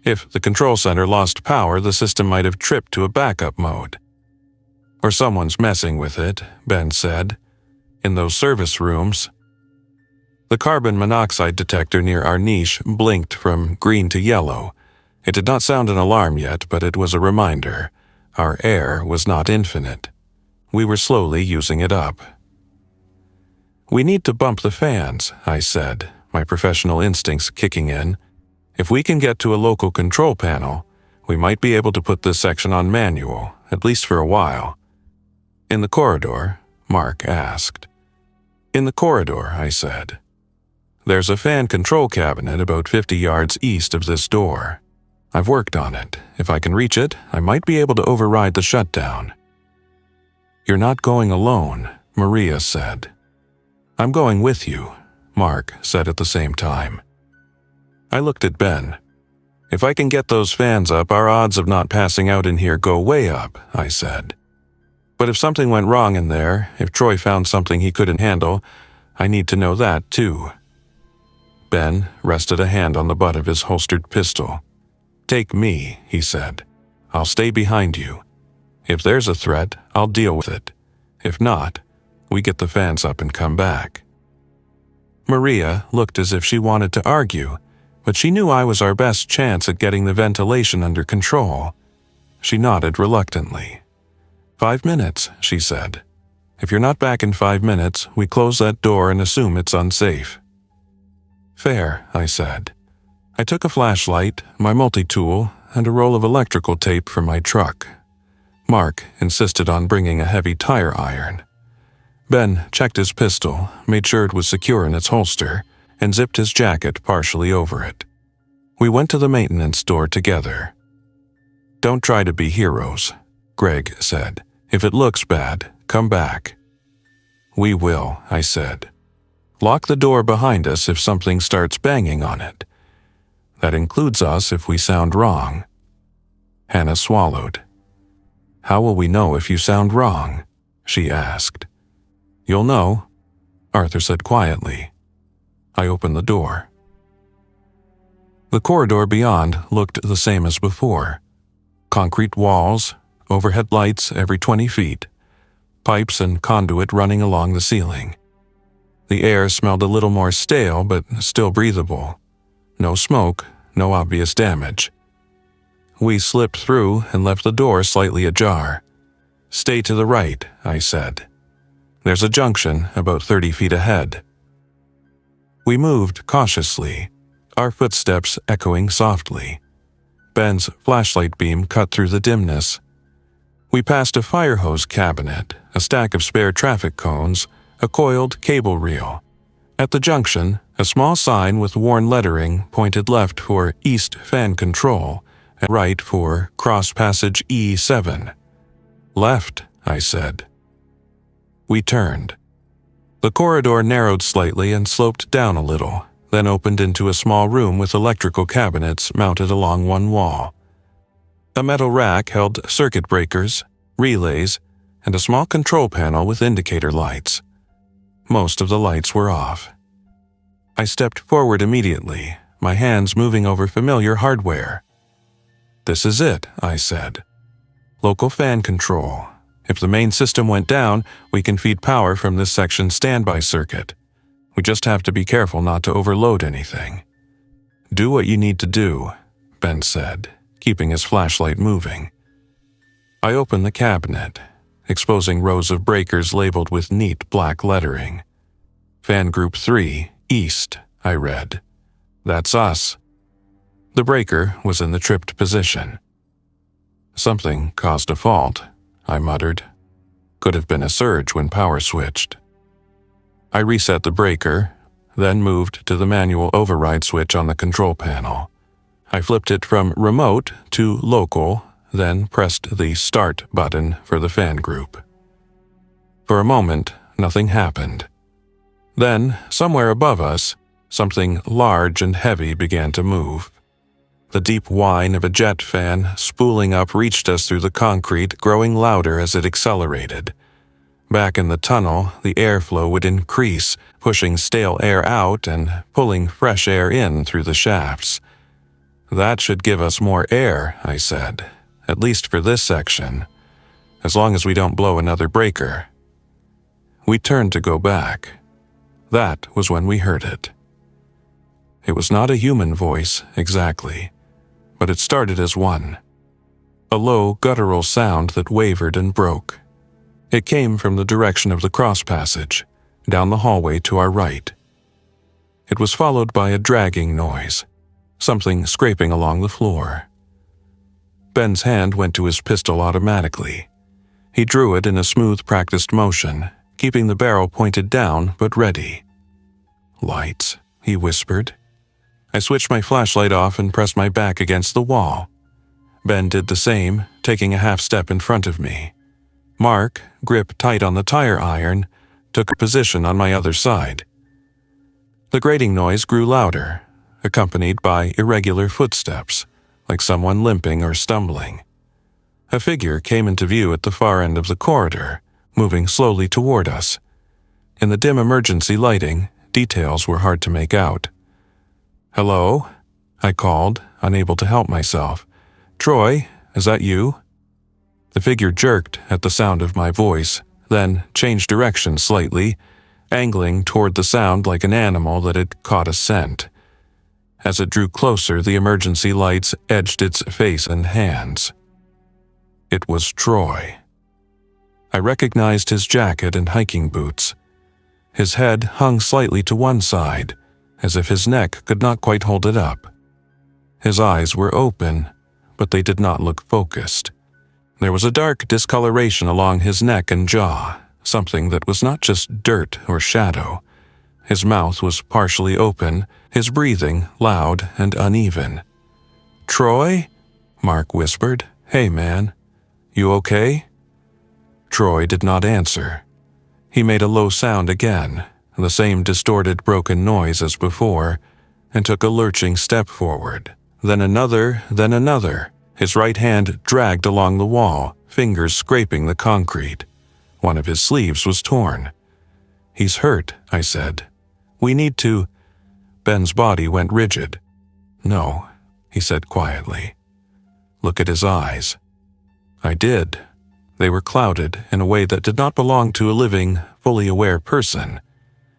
"If the control center lost power, the system might have tripped to a backup mode." "Or someone's messing with it," Ben said. "In those service rooms." The carbon monoxide detector near our niche blinked from green to yellow. It did not sound an alarm yet, but it was a reminder. Our air was not infinite. We were slowly using it up. "We need to bump the fans," I said, my professional instincts kicking in. "If we can get to a local control panel, we might be able to put this section on manual, at least for a while." "In the corridor?" Mark asked. "In the corridor," I said. "There's a fan control cabinet about 50 yards east of this door. I've worked on it. If I can reach it, I might be able to override the shutdown." "You're not going alone," Maria said. "I'm going with you," Mark said at the same time. I looked at Ben. "If I can get those fans up, our odds of not passing out in here go way up," I said. "But if something went wrong in there, if Troy found something he couldn't handle, I need to know that too." Ben rested a hand on the butt of his holstered pistol. "Take me," he said. "I'll stay behind you. If there's a threat, I'll deal with it. If not, we get the fans up and come back." Maria looked as if she wanted to argue, but she knew I was our best chance at getting the ventilation under control. She nodded reluctantly. 5 minutes, she said. If you're not back in 5 minutes, we close that door and assume it's unsafe." "Fair," I said. I took a flashlight, my multi-tool, and a roll of electrical tape from my truck. Mark insisted on bringing a heavy tire iron. Ben checked his pistol, made sure it was secure in its holster, and zipped his jacket partially over it. We went to the maintenance door together. "Don't try to be heroes," Greg said. "If it looks bad, come back." "We will," I said. "Lock the door behind us if something starts banging on it. That includes us if we sound wrong." Hannah swallowed. "How will we know if you sound wrong?" she asked. "You'll know," Arthur said quietly. I opened the door. The corridor beyond looked the same as before. Concrete walls, overhead lights every 20 feet, pipes and conduit running along the ceiling. The air smelled a little more stale but still breathable. No smoke, no obvious damage. We slipped through and left the door slightly ajar. "Stay to the right," I said. "There's a junction about 30 feet ahead." We moved cautiously, our footsteps echoing softly. Ben's flashlight beam cut through the dimness. We passed a fire hose cabinet, a stack of spare traffic cones, a coiled cable reel. At the junction, a small sign with worn lettering pointed left for East Fan Control and right for Cross Passage E7. "Left," I said. We turned. The corridor narrowed slightly and sloped down a little, then opened into a small room with electrical cabinets mounted along one wall. A metal rack held circuit breakers, relays, and a small control panel with indicator lights. Most of the lights were off. I stepped forward immediately, my hands moving over familiar hardware. "This is it," I said. "Local fan control. If the main system went down, we can feed power from this section's standby circuit. We just have to be careful not to overload anything." "Do what you need to do," Ben said, keeping his flashlight moving. I opened the cabinet, exposing rows of breakers labeled with neat black lettering. "Fan Group 3, East," I read. "That's us." The breaker was in the tripped position. "Something caused a fault," I muttered. "Could have been a surge when power switched." I reset the breaker, then moved to the manual override switch on the control panel. I flipped it from remote to local, then pressed the start button for the fan group. For a moment, nothing happened. Then, somewhere above us, something large and heavy began to move. The deep whine of a jet fan spooling up reached us through the concrete, growing louder as it accelerated. Back in the tunnel, the airflow would increase, pushing stale air out and pulling fresh air in through the shafts. "That should give us more air," I said, "at least for this section, as long as we don't blow another breaker." We turned to go back. That was when we heard it. It was not a human voice, exactly, but it started as one. A low, guttural sound that wavered and broke. It came from the direction of the cross passage, down the hallway to our right. It was followed by a dragging noise, something scraping along the floor. Ben's hand went to his pistol automatically. He drew it in a smooth, practiced motion, keeping the barrel pointed down but ready. "Lights," he whispered. I switched my flashlight off and pressed my back against the wall. Ben did the same, taking a half step in front of me. Mark, grip tight on the tire iron, took a position on my other side. The grating noise grew louder, accompanied by irregular footsteps, like someone limping or stumbling. A figure came into view at the far end of the corridor, moving slowly toward us. In the dim emergency lighting, details were hard to make out. "Hello?" I called, unable to help myself. "Troy, is that you?" The figure jerked at the sound of my voice, then changed direction slightly, angling toward the sound like an animal that had caught a scent. As it drew closer, the emergency lights edged its face and hands. It was Troy. I recognized his jacket and hiking boots. His head hung slightly to one side, as if his neck could not quite hold it up. His eyes were open, but they did not look focused. There was a dark discoloration along his neck and jaw, something that was not just dirt or shadow. His mouth was partially open, his breathing loud and uneven. "Troy?" Mark whispered. "Hey, man. You okay?" Troy did not answer. He made a low sound again, the same distorted broken noise as before, and took a lurching step forward. Then another, His right hand dragged along the wall, fingers scraping the concrete. One of his sleeves was torn. "He's hurt," I said. "We need to—" Ben's body went rigid. "No," he said quietly. "Look at his eyes." I did. They were clouded in a way that did not belong to a living, fully aware person.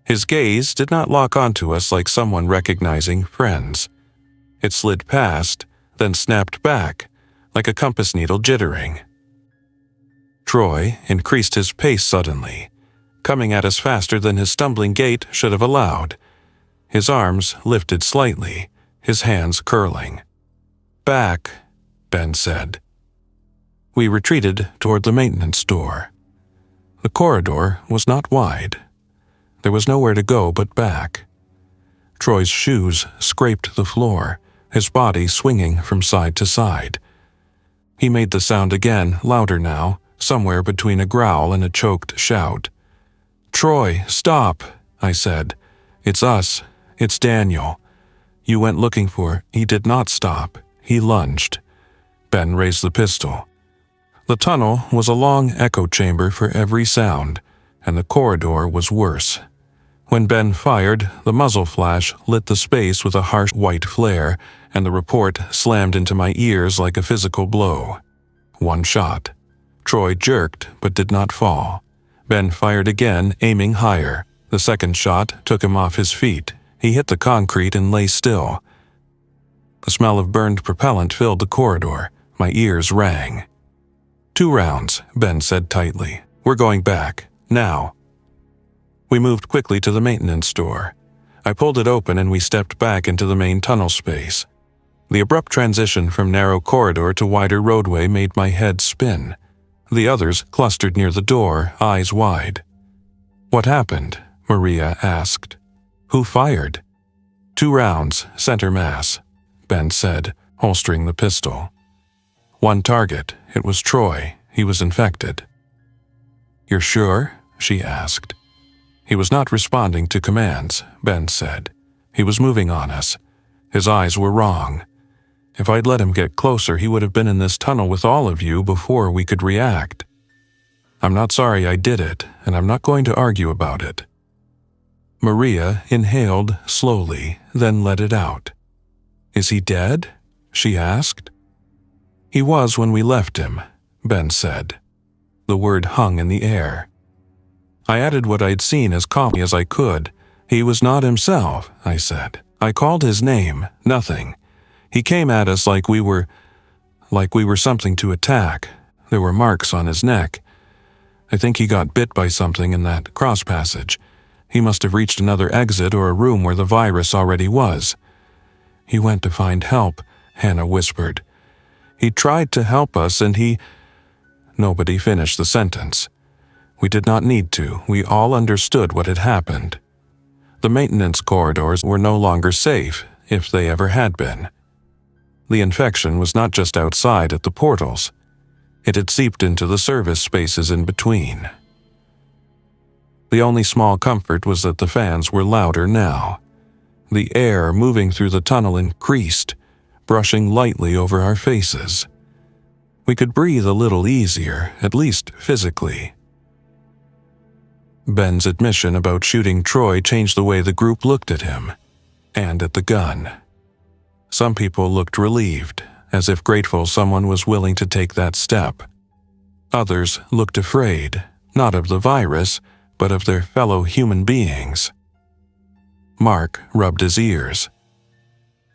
His gaze did not lock onto us like someone recognizing friends. It slid past, then snapped back, like a compass needle jittering. Troy increased his pace suddenly, coming at us faster than his stumbling gait should have allowed. His arms lifted slightly, his hands curling. "Back," Ben said. We retreated toward the maintenance door. The corridor was not wide. There was nowhere to go but back. Troy's shoes scraped the floor, his body swinging from side to side. He made the sound again, louder now, somewhere between a growl and a choked shout. "Troy, stop," I said. "It's us. It's Daniel. You went looking for—" He did not stop. He lunged. Ben raised the pistol. The tunnel was a long echo chamber for every sound, and the corridor was worse. When Ben fired, the muzzle flash lit the space with a harsh white flare, and the report slammed into my ears like a physical blow. One shot. Troy jerked but did not fall. Ben fired again, aiming higher. The second shot took him off his feet. He hit the concrete and lay still. The smell of burned propellant filled the corridor. My ears rang. 2 rounds, Ben said tightly. "We're going back. Now." We moved quickly to the maintenance door. I pulled it open and we stepped back into the main tunnel space. The abrupt transition from narrow corridor to wider roadway made my head spin. The others clustered near the door, eyes wide. "What happened?" Maria asked. "Who fired?" 2 rounds, center mass," Ben said, holstering the pistol. "One target. It was Troy. He was infected." "You're sure?" she asked. "He was not responding to commands," Ben said. "He was moving on us. His eyes were wrong. If I'd let him get closer, he would have been in this tunnel with all of you before we could react. I'm not sorry I did it, and I'm not going to argue about it." Maria inhaled slowly, then let it out. "Is he dead?" she asked. "He was when we left him," Ben said. The word hung in the air. I added what I'd seen as calmly as I could. "He was not himself," I said. "I called his name, nothing. He came at us like we were something to attack. There were marks on his neck. I think he got bit by something in that cross passage. He must have reached another exit or a room where the virus already was." "He went to find help," Hannah whispered. "He tried to help us and he—" Nobody finished the sentence. We did not need to. We all understood what had happened. The maintenance corridors were no longer safe, if they ever had been. The infection was not just outside at the portals. It had seeped into the service spaces in between. The only small comfort was that the fans were louder now. The air moving through the tunnel increased, brushing lightly over our faces. We could breathe a little easier, at least physically. Ben's admission about shooting Troy changed the way the group looked at him, and at the gun. Some people looked relieved, as if grateful someone was willing to take that step. Others looked afraid, not of the virus, but of their fellow human beings. Mark rubbed his ears.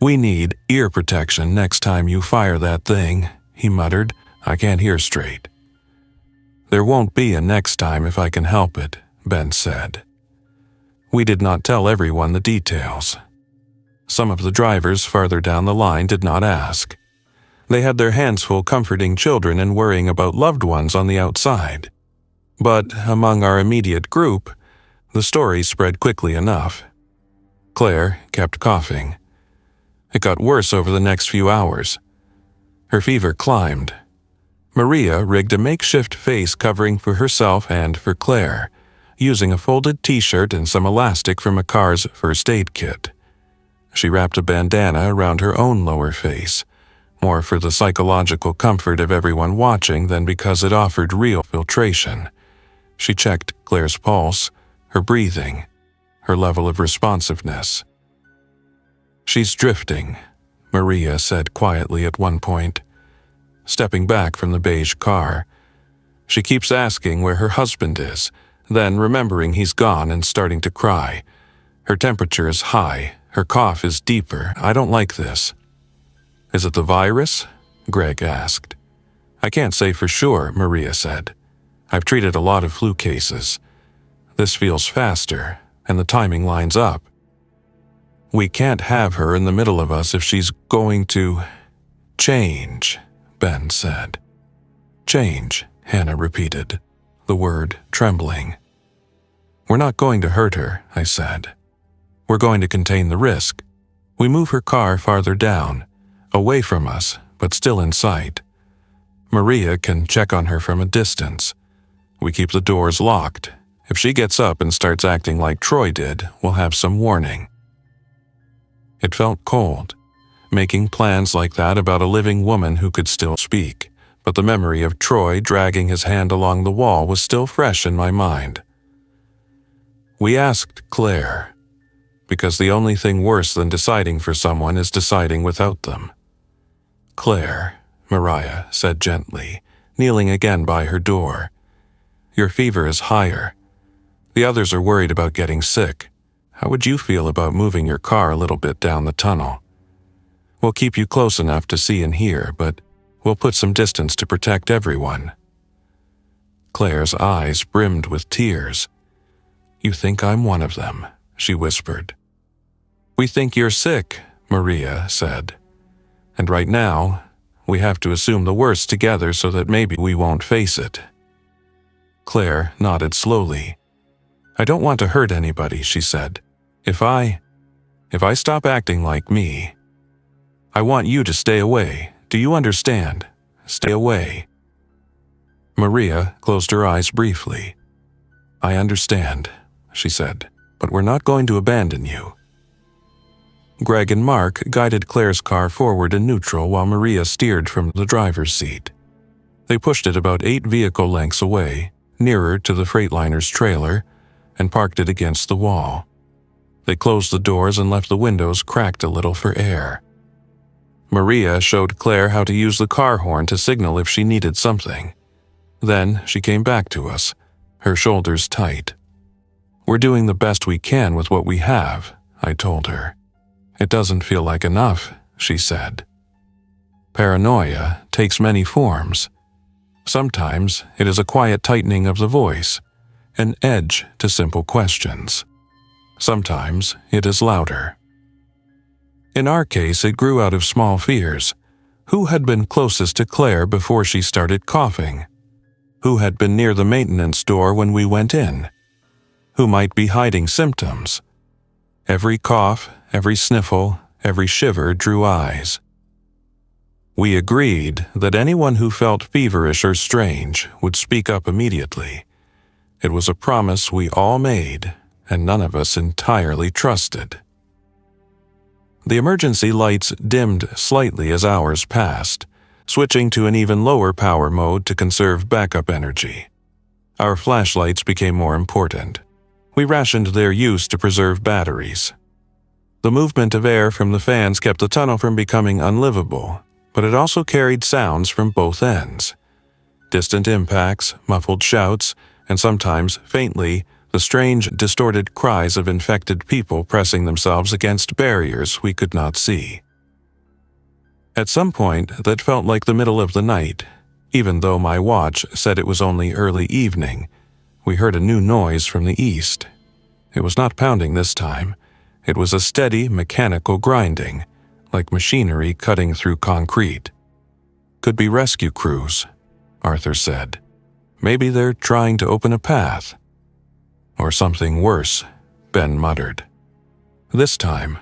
"We need ear protection next time you fire that thing," he muttered. "I can't hear straight." "There won't be a next time if I can help it," Ben said. We did not tell everyone the details. Some of the drivers farther down the line did not ask. They had their hands full comforting children and worrying about loved ones on the outside. But among our immediate group, the story spread quickly enough. Claire kept coughing. It got worse over the next few hours. Her fever climbed. Maria rigged a makeshift face covering for herself and for Claire, using a folded t-shirt and some elastic from a car's first aid kit. She wrapped a bandana around her own lower face, more for the psychological comfort of everyone watching than because it offered real filtration. She checked Claire's pulse, her breathing, her level of responsiveness. "She's drifting," Maria said quietly at one point, stepping back from the beige car. "She keeps asking where her husband is, then remembering he's gone and starting to cry. Her temperature is high, her cough is deeper. I don't like this." "Is it the virus?" Greg asked. "I can't say for sure," Maria said. "I've treated a lot of flu cases. This feels faster, and the timing lines up. We can't have her in the middle of us if she's going to change," Ben said. "Change," Hannah repeated, the word trembling. "We're not going to hurt her," I said. "We're going to contain the risk. We move her car farther down, away from us, but still in sight. Maria can check on her from a distance. We keep the doors locked. If she gets up and starts acting like Troy did, we'll have some warning." It felt cold, making plans like that about a living woman who could still speak, but the memory of Troy dragging his hand along the wall was still fresh in my mind. We asked Claire, because the only thing worse than deciding for someone is deciding without them. "Claire," Mariah said gently, kneeling again by her door, "your fever is higher. The others are worried about getting sick. How would you feel about moving your car a little bit down the tunnel? We'll keep you close enough to see and hear, but we'll put some distance to protect everyone." Claire's eyes brimmed with tears. "You think I'm one of them," she whispered. "We think you're sick," Maria said. "And right now, we have to assume the worst together so that maybe we won't face it." Claire nodded slowly. "I don't want to hurt anybody," she said. If I stop acting like me, I want you to stay away. Do you understand? Stay away." Maria closed her eyes briefly. "I understand," she said, "but we're not going to abandon you." Greg and Mark guided Claire's car forward in neutral while Maria steered from the driver's seat. They pushed it about 8 vehicle lengths away, nearer to the Freightliner's trailer, and parked it against the wall. They closed the doors and left the windows cracked a little for air. Maria showed Claire how to use the car horn to signal if she needed something. Then she came back to us, her shoulders tight. "We're doing the best we can with what we have," I told her. "It doesn't feel like enough," she said. Paranoia takes many forms. Sometimes it is a quiet tightening of the voice, an edge to simple questions. Sometimes it is louder. In our case, it grew out of small fears. Who had been closest to Claire before she started coughing? Who had been near the maintenance door when we went in? Who might be hiding symptoms? Every cough, every sniffle, every shiver drew eyes. We agreed that anyone who felt feverish or strange would speak up immediately. It was a promise we all made, and none of us entirely trusted. The emergency lights dimmed slightly as hours passed, switching to an even lower power mode to conserve backup energy. Our flashlights became more important. We rationed their use to preserve batteries. The movement of air from the fans kept the tunnel from becoming unlivable, but it also carried sounds from both ends. Distant impacts, muffled shouts, and sometimes, faintly, the strange, distorted cries of infected people pressing themselves against barriers we could not see. At some point that felt like the middle of the night, Even though my watch said it was only early evening, we heard a new noise from the east. It was not pounding this time. It was a steady, mechanical grinding, like machinery cutting through concrete. Could be rescue crews, Arthur said. Maybe they're trying to open a path. Or something worse, Ben muttered. This time,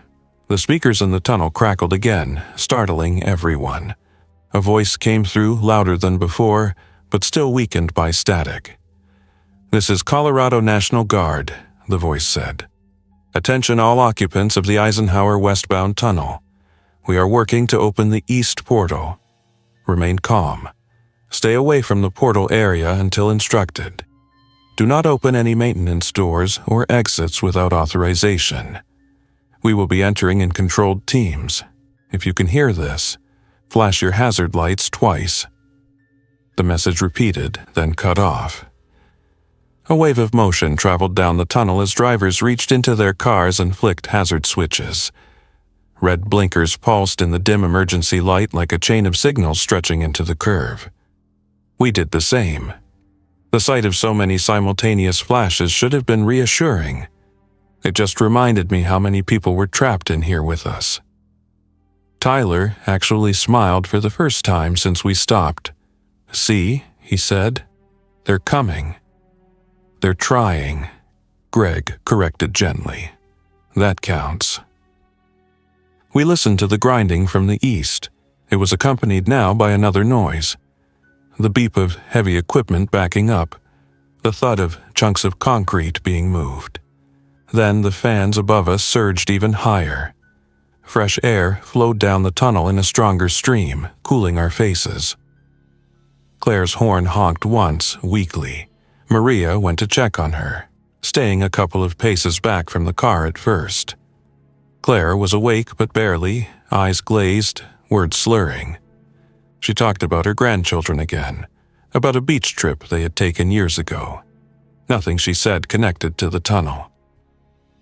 the speakers in the tunnel crackled again, startling everyone. A voice came through louder than before, but still weakened by static. "This is Colorado National Guard," the voice said. "Attention all occupants of the Eisenhower westbound tunnel. We are working to open the east portal. Remain calm. Stay away from the portal area until instructed. Do not open any maintenance doors or exits without authorization. We will be entering in controlled teams. If you can hear this, flash your hazard lights twice." The message repeated, then cut off. A wave of motion traveled down the tunnel as drivers reached into their cars and flicked hazard switches. Red blinkers pulsed in the dim emergency light like a chain of signals stretching into the curve. We did the same. The sight of so many simultaneous flashes should have been reassuring. It just reminded me how many people were trapped in here with us. Tyler actually smiled for the first time since we stopped. "See," he said. "They're coming." "They're trying," Greg corrected gently. "That counts." We listened to the grinding from the east. It was accompanied now by another noise. The beep of heavy equipment backing up, the thud of chunks of concrete being moved. Then the fans above us surged even higher. Fresh air flowed down the tunnel in a stronger stream, cooling our faces. Claire's horn honked once, weakly. Maria went to check on her, staying a couple of paces back from the car at first. Claire was awake but barely, eyes glazed, words slurring. She talked about her grandchildren again, about a beach trip they had taken years ago. Nothing she said connected to the tunnel.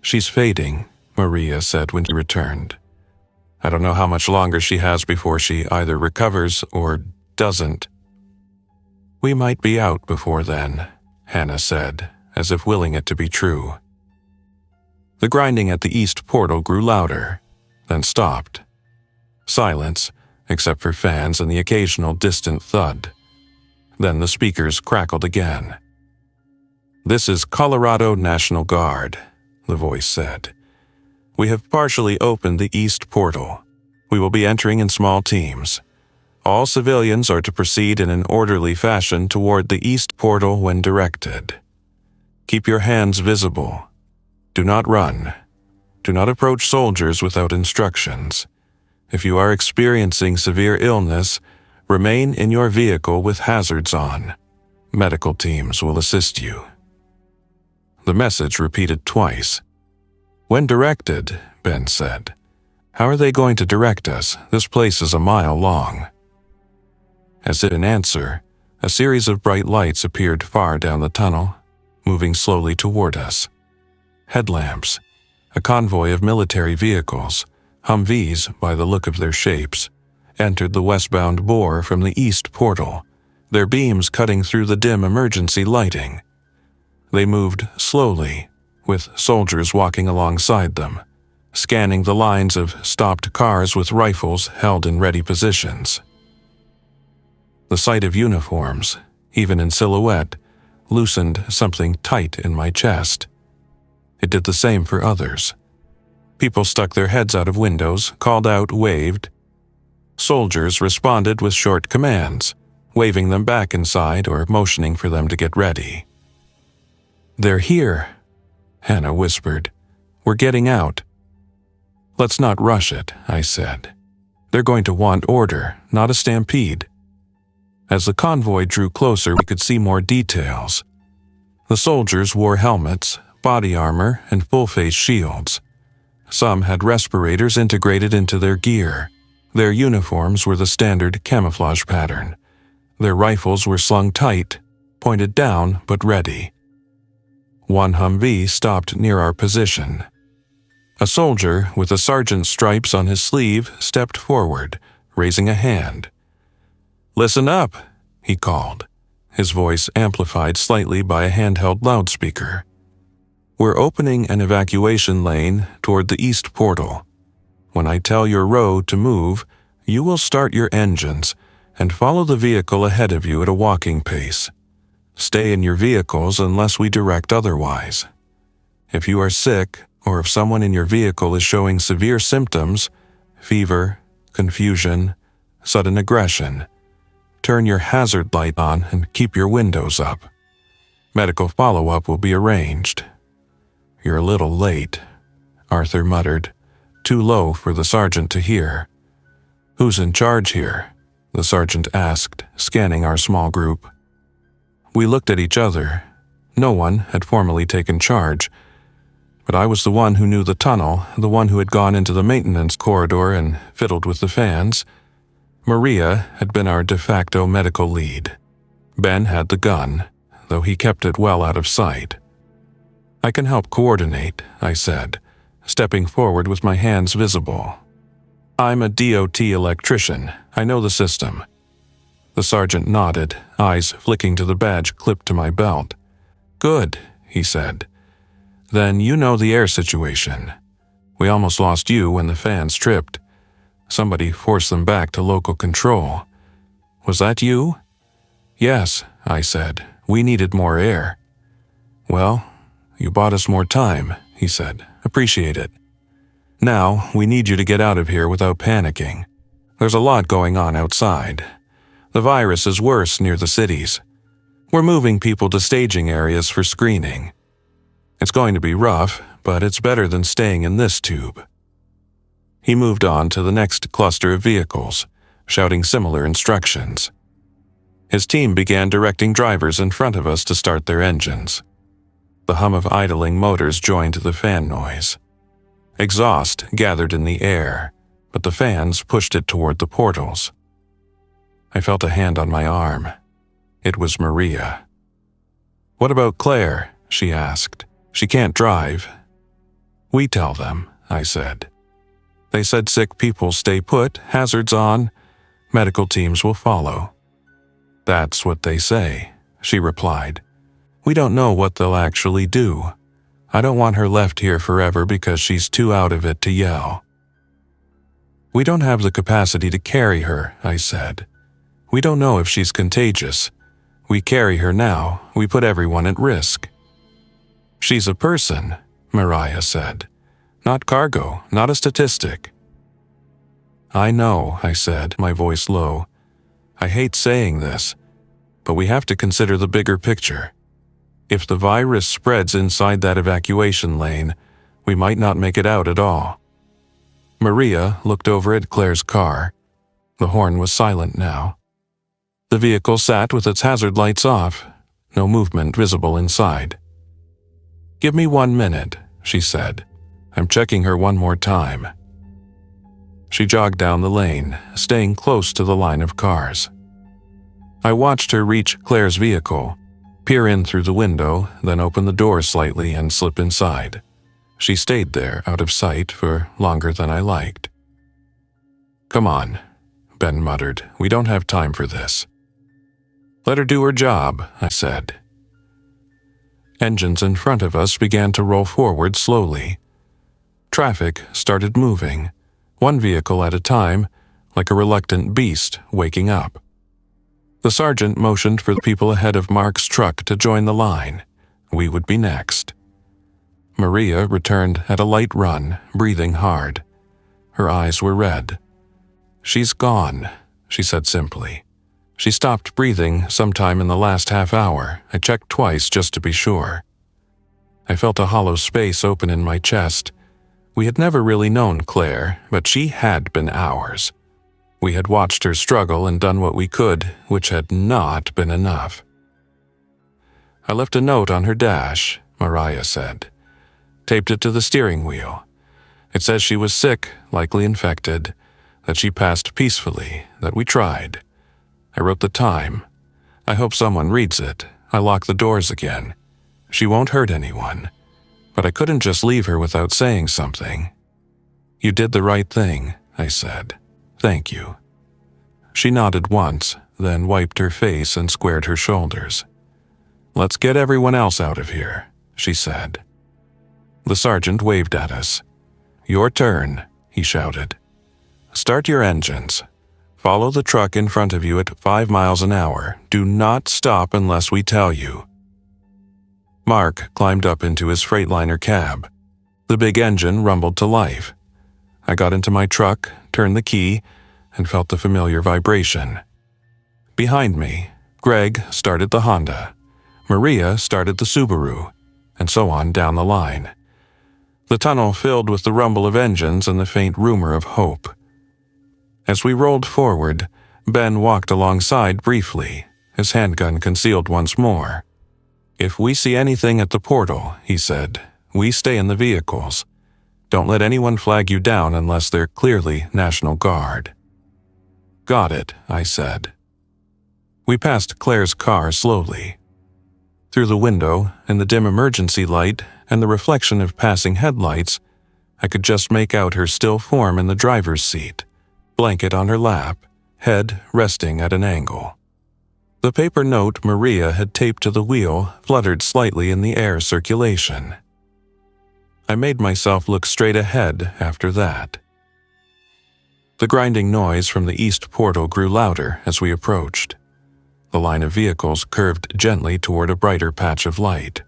"She's fading," Maria said when she returned. "I don't know how much longer she has before she either recovers or doesn't." "We might be out before then," Hannah said, as if willing it to be true. The grinding at the east portal grew louder, then stopped. Silence, except for fans and the occasional distant thud. Then the speakers crackled again. "This is Colorado National Guard," the voice said. "We have partially opened the east portal. We will be entering in small teams. All civilians are to proceed in an orderly fashion toward the east portal when directed. Keep your hands visible. Do not run. Do not approach soldiers without instructions. If you are experiencing severe illness, remain in your vehicle with hazards on. Medical teams will assist you." The message repeated twice. "When directed," Ben said. "How are they going to direct us? This place is a mile long." As if in answer, a series of bright lights appeared far down the tunnel, moving slowly toward us. Headlamps, a convoy of military vehicles, Humvees by the look of their shapes, entered the westbound bore from the east portal, their beams cutting through the dim emergency lighting. They moved slowly, with soldiers walking alongside them, scanning the lines of stopped cars with rifles held in ready positions. The sight of uniforms, even in silhouette, loosened something tight in my chest. It did the same for others. People stuck their heads out of windows, called out, waved. Soldiers responded with short commands, waving them back inside or motioning for them to get ready. "They're here," Hannah whispered. "We're getting out." "Let's not rush it," I said. "They're going to want order, not a stampede." As the convoy drew closer, we could see more details. The soldiers wore helmets, body armor, and full-face shields. Some had respirators integrated into their gear. Their uniforms were the standard camouflage pattern. Their rifles were slung tight, pointed down but ready. One Humvee stopped near our position. A soldier with a sergeant's stripes on his sleeve stepped forward, raising a hand. "Listen up," he called, his voice amplified slightly by a handheld loudspeaker. "We're opening an evacuation lane toward the east portal. When I tell your row to move, you will start your engines and follow the vehicle ahead of you at a walking pace. Stay in your vehicles unless we direct otherwise. If you are sick, or if someone in your vehicle is showing severe symptoms, fever, confusion, sudden aggression, turn your hazard light on and keep your windows up. Medical follow-up will be arranged." "You're a little late," Arthur muttered, too low for the sergeant to hear. "Who's in charge here?" the sergeant asked, scanning our small group. We looked at each other. No one had formally taken charge, but I was the one who knew the tunnel, the one who had gone into the maintenance corridor and fiddled with the fans. Maria had been our de facto medical lead. Ben had the gun, though he kept it well out of sight. "I can help coordinate," I said, stepping forward with my hands visible. "I'm a DOT electrician. I know the system." The sergeant nodded, eyes flicking to the badge clipped to my belt. "Good," he said. "Then you know the air situation. We almost lost you when the fans tripped. Somebody forced them back to local control. Was that you?" "Yes," I said. "We needed more air." "Well, you bought us more time," he said. "Appreciate it. Now, we need you to get out of here without panicking. There's a lot going on outside. The virus is worse near the cities. We're moving people to staging areas for screening. It's going to be rough, but it's better than staying in this tube." He moved on to the next cluster of vehicles, shouting similar instructions. His team began directing drivers in front of us to start their engines. The hum of idling motors joined the fan noise. Exhaust gathered in the air, but the fans pushed it toward the portals. I felt a hand on my arm. It was Maria. "What about Claire?" she asked. "She can't drive." "We tell them," I said. "They said sick people stay put, hazards on. Medical teams will follow." "That's what they say," she replied. "We don't know what they'll actually do. I don't want her left here forever because she's too out of it to yell." "We don't have the capacity to carry her," I said. "We don't know if she's contagious. We carry her now, we put everyone at risk." "She's a person," Maria said. "Not cargo, not a statistic." "I know," I said, my voice low. "I hate saying this, but we have to consider the bigger picture. If the virus spreads inside that evacuation lane, we might not make it out at all." Maria looked over at Claire's car. The horn was silent now. The vehicle sat with its hazard lights off, no movement visible inside. "Give me 1 minute," she said. "I'm checking her one more time." She jogged down the lane, staying close to the line of cars. I watched her reach Claire's vehicle, peer in through the window, then open the door slightly and slip inside. She stayed there, out of sight, for longer than I liked. "Come on," Ben muttered. "We don't have time for this." "Let her do her job," I said. Engines in front of us began to roll forward slowly. Traffic started moving, one vehicle at a time, like a reluctant beast waking up. The sergeant motioned for the people ahead of Mark's truck to join the line. We would be next. Maria returned at a light run, breathing hard. Her eyes were red. "She's gone," she said simply. "She stopped breathing sometime in the last half hour. I checked twice just to be sure." I felt a hollow space open in my chest. We had never really known Claire, but she had been ours. We had watched her struggle and done what we could, which had not been enough. "I left a note on her dash," Maria said. "Taped it to the steering wheel. It says she was sick, likely infected, that she passed peacefully, that we tried. I wrote the time. I hope someone reads it. I locked the doors again. She won't hurt anyone. But I couldn't just leave her without saying something." "You did the right thing," I said. "Thank you." She nodded once, then wiped her face and squared her shoulders. "Let's get everyone else out of here," she said. The sergeant waved at us. "Your turn," he shouted. "Start your engines. Follow the truck in front of you at 5 miles an hour. Do not stop unless we tell you." Mark climbed up into his Freightliner cab. The big engine rumbled to life. I got into my truck, turned the key, and felt the familiar vibration. Behind me, Greg started the Honda. Maria started the Subaru, and so on down the line. The tunnel filled with the rumble of engines and the faint rumor of hope. As we rolled forward, Ben walked alongside briefly, his handgun concealed once more. "If we see anything at the portal," he said, "we stay in the vehicles. Don't let anyone flag you down unless they're clearly National Guard." "Got it," I said. We passed Claire's car slowly. Through the window, in the dim emergency light and the reflection of passing headlights, I could just make out her still form in the driver's seat, blanket on her lap, head resting at an angle. The paper note Maria had taped to the wheel fluttered slightly in the air circulation. I made myself look straight ahead after that. The grinding noise from the east portal grew louder as we approached. The line of vehicles curved gently toward a brighter patch of light.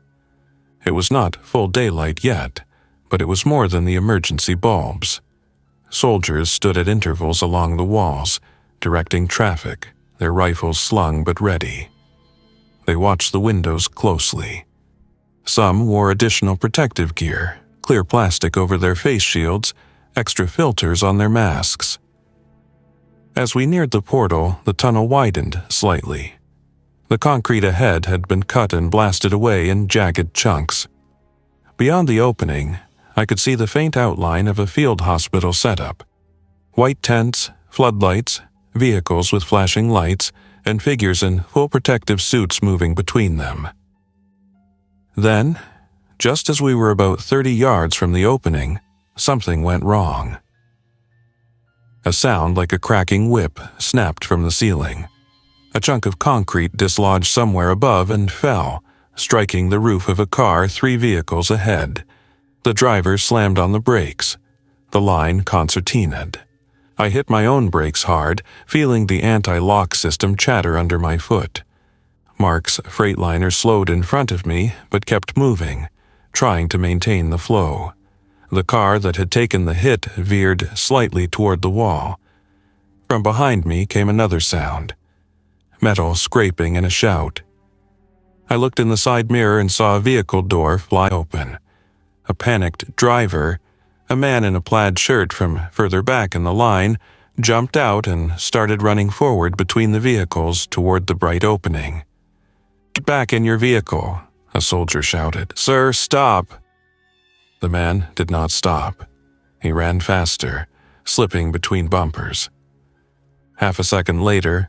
It was not full daylight yet, but it was more than the emergency bulbs. Soldiers stood at intervals along the walls, directing traffic, their rifles slung but ready. They watched the windows closely. Some wore additional protective gear, clear plastic over their face shields, extra filters on their masks. As we neared the portal, the tunnel widened slightly. The concrete ahead had been cut and blasted away in jagged chunks. Beyond the opening, I could see the faint outline of a field hospital setup. White tents, floodlights, vehicles with flashing lights, and figures in full protective suits moving between them. Then, just as we were about 30 yards from the opening, something went wrong. A sound like a cracking whip snapped from the ceiling. A chunk of concrete dislodged somewhere above and fell, striking the roof of a car 3 vehicles ahead. The driver slammed on the brakes. The line concertinaed. I hit my own brakes hard, feeling the anti-lock system chatter under my foot. Mark's Freightliner slowed in front of me, but kept moving, trying to maintain the flow. The car that had taken the hit veered slightly toward the wall. From behind me came another sound. Metal scraping and a shout. I looked in the side mirror and saw a vehicle door fly open. A panicked driver, a man in a plaid shirt from further back in the line, jumped out and started running forward between the vehicles toward the bright opening. "Get back in your vehicle," a soldier shouted. "Sir, stop." The man did not stop. He ran faster, slipping between bumpers. Half a second later,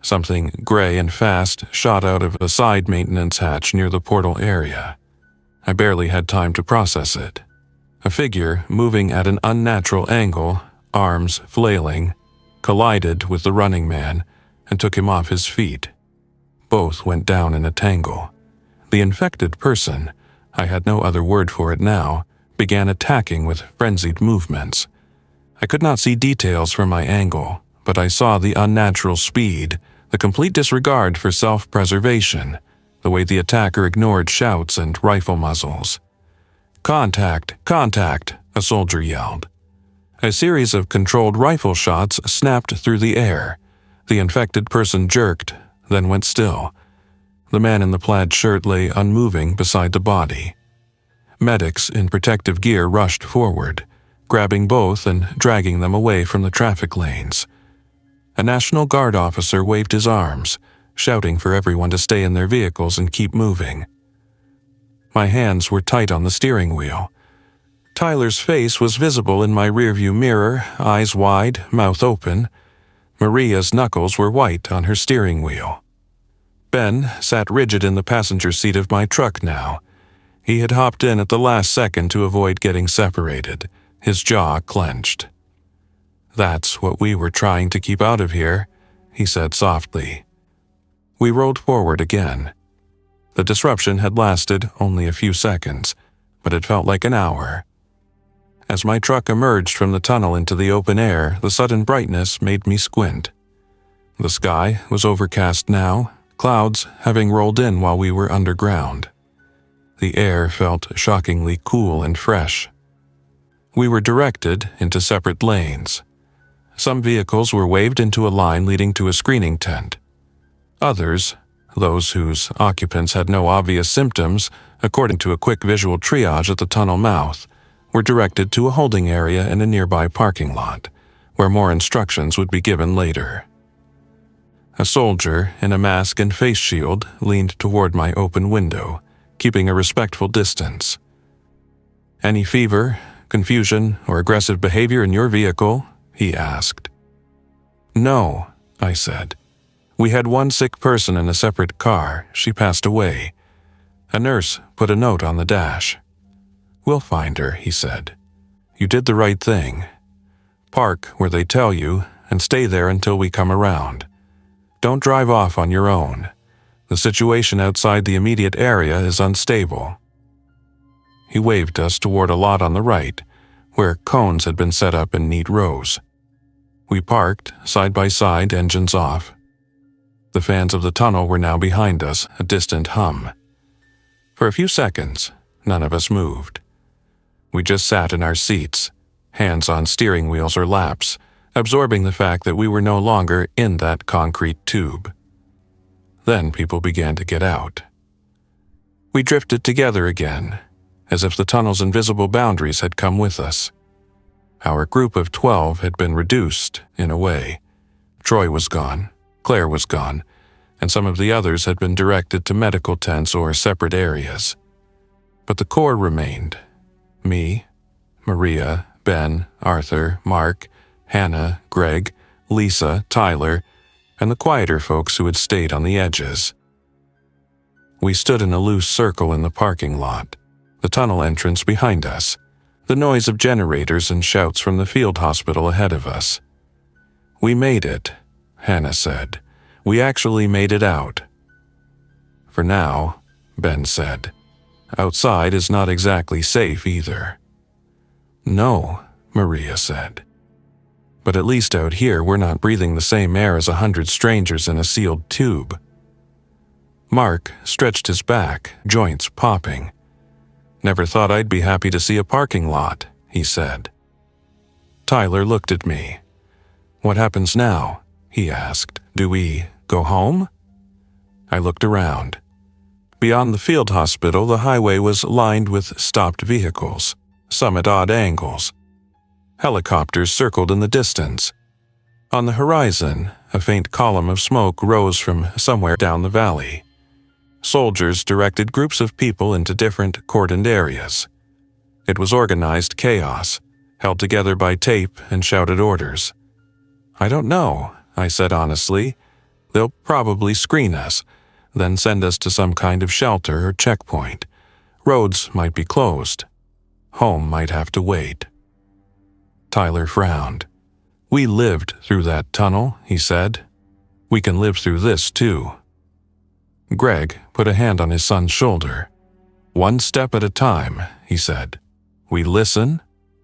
something gray and fast shot out of a side maintenance hatch near the portal area. I barely had time to process it. A figure moving at an unnatural angle, arms flailing, collided with the running man and took him off his feet. Both went down in a tangle. The infected person, I had no other word for it now, began attacking with frenzied movements. I could not see details from my angle, but I saw the unnatural speed, the complete disregard for self-preservation, the way the attacker ignored shouts and rifle muzzles. "Contact! Contact!" a soldier yelled. A series of controlled rifle shots snapped through the air. The infected person jerked, then went still. The man in the plaid shirt lay unmoving beside the body. Medics in protective gear rushed forward, grabbing both and dragging them away from the traffic lanes. A National Guard officer waved his arms, shouting for everyone to stay in their vehicles and keep moving. My hands were tight on the steering wheel. Tyler's face was visible in my rearview mirror, eyes wide, mouth open. Maria's knuckles were white on her steering wheel. Ben sat rigid in the passenger seat of my truck now. He had hopped in at the last second to avoid getting separated, his jaw clenched. That's what we were trying to keep out of here, he said softly. We rolled forward again. The disruption had lasted only a few seconds, but it felt like an hour. As my truck emerged from the tunnel into the open air, the sudden brightness made me squint. The sky was overcast now, clouds having rolled in while we were underground. The air felt shockingly cool and fresh. We were directed into separate lanes. Some vehicles were waved into a line leading to a screening tent. Others, those whose occupants had no obvious symptoms, according to a quick visual triage at the tunnel mouth, were directed to a holding area in a nearby parking lot, where more instructions would be given later. A soldier in a mask and face shield leaned toward my open window, keeping a respectful distance. "Any fever, confusion, or aggressive behavior in your vehicle?" he asked. "No," I said. "We had one sick person in a separate car. She passed away. A nurse put a note on the dash." "We'll find her," he said. "You did the right thing. Park where they tell you and stay there until we come around. Don't drive off on your own. The situation outside the immediate area is unstable." He waved us toward a lot on the right, where cones had been set up in neat rows. We parked, side by side, engines off. The fans of the tunnel were now behind us, a distant hum. For a few seconds, none of us moved. We just sat in our seats, hands on steering wheels or laps, absorbing the fact that we were no longer in that concrete tube. Then people began to get out. We drifted together again, as if the tunnel's invisible boundaries had come with us. Our group of 12 had been reduced, in a way. Troy was gone, Claire was gone, and some of the others had been directed to medical tents or separate areas. But the core remained. Me, Maria, Ben, Arthur, Mark, Hannah, Greg, Lisa, Tyler, and the quieter folks who had stayed on the edges. We stood in a loose circle in the parking lot, the tunnel entrance behind us, the noise of generators and shouts from the field hospital ahead of us. "We made it," Hannah said. "We actually made it out." "For now," Ben said. "Outside is not exactly safe either." "No," Maria said. "But at least out here we're not breathing the same air as 100 strangers in a sealed tube." Mark stretched his back, joints popping. "Never thought I'd be happy to see a parking lot," he said. Tyler looked at me. "What happens now?" he asked. "Do we go home?" I looked around. Beyond the field hospital, the highway was lined with stopped vehicles, some at odd angles. Helicopters circled in the distance. On the horizon, a faint column of smoke rose from somewhere down the valley. Soldiers directed groups of people into different cordoned areas. It was organized chaos, held together by tape and shouted orders. "I don't know," I said honestly. "They'll probably screen us, then send us to some kind of shelter or checkpoint. Roads might be closed. Home might have to wait." Tyler frowned. "We lived through that tunnel," he said. "We can live through this too." Greg put a hand on his son's shoulder. "One step at a time," he said. "We listen,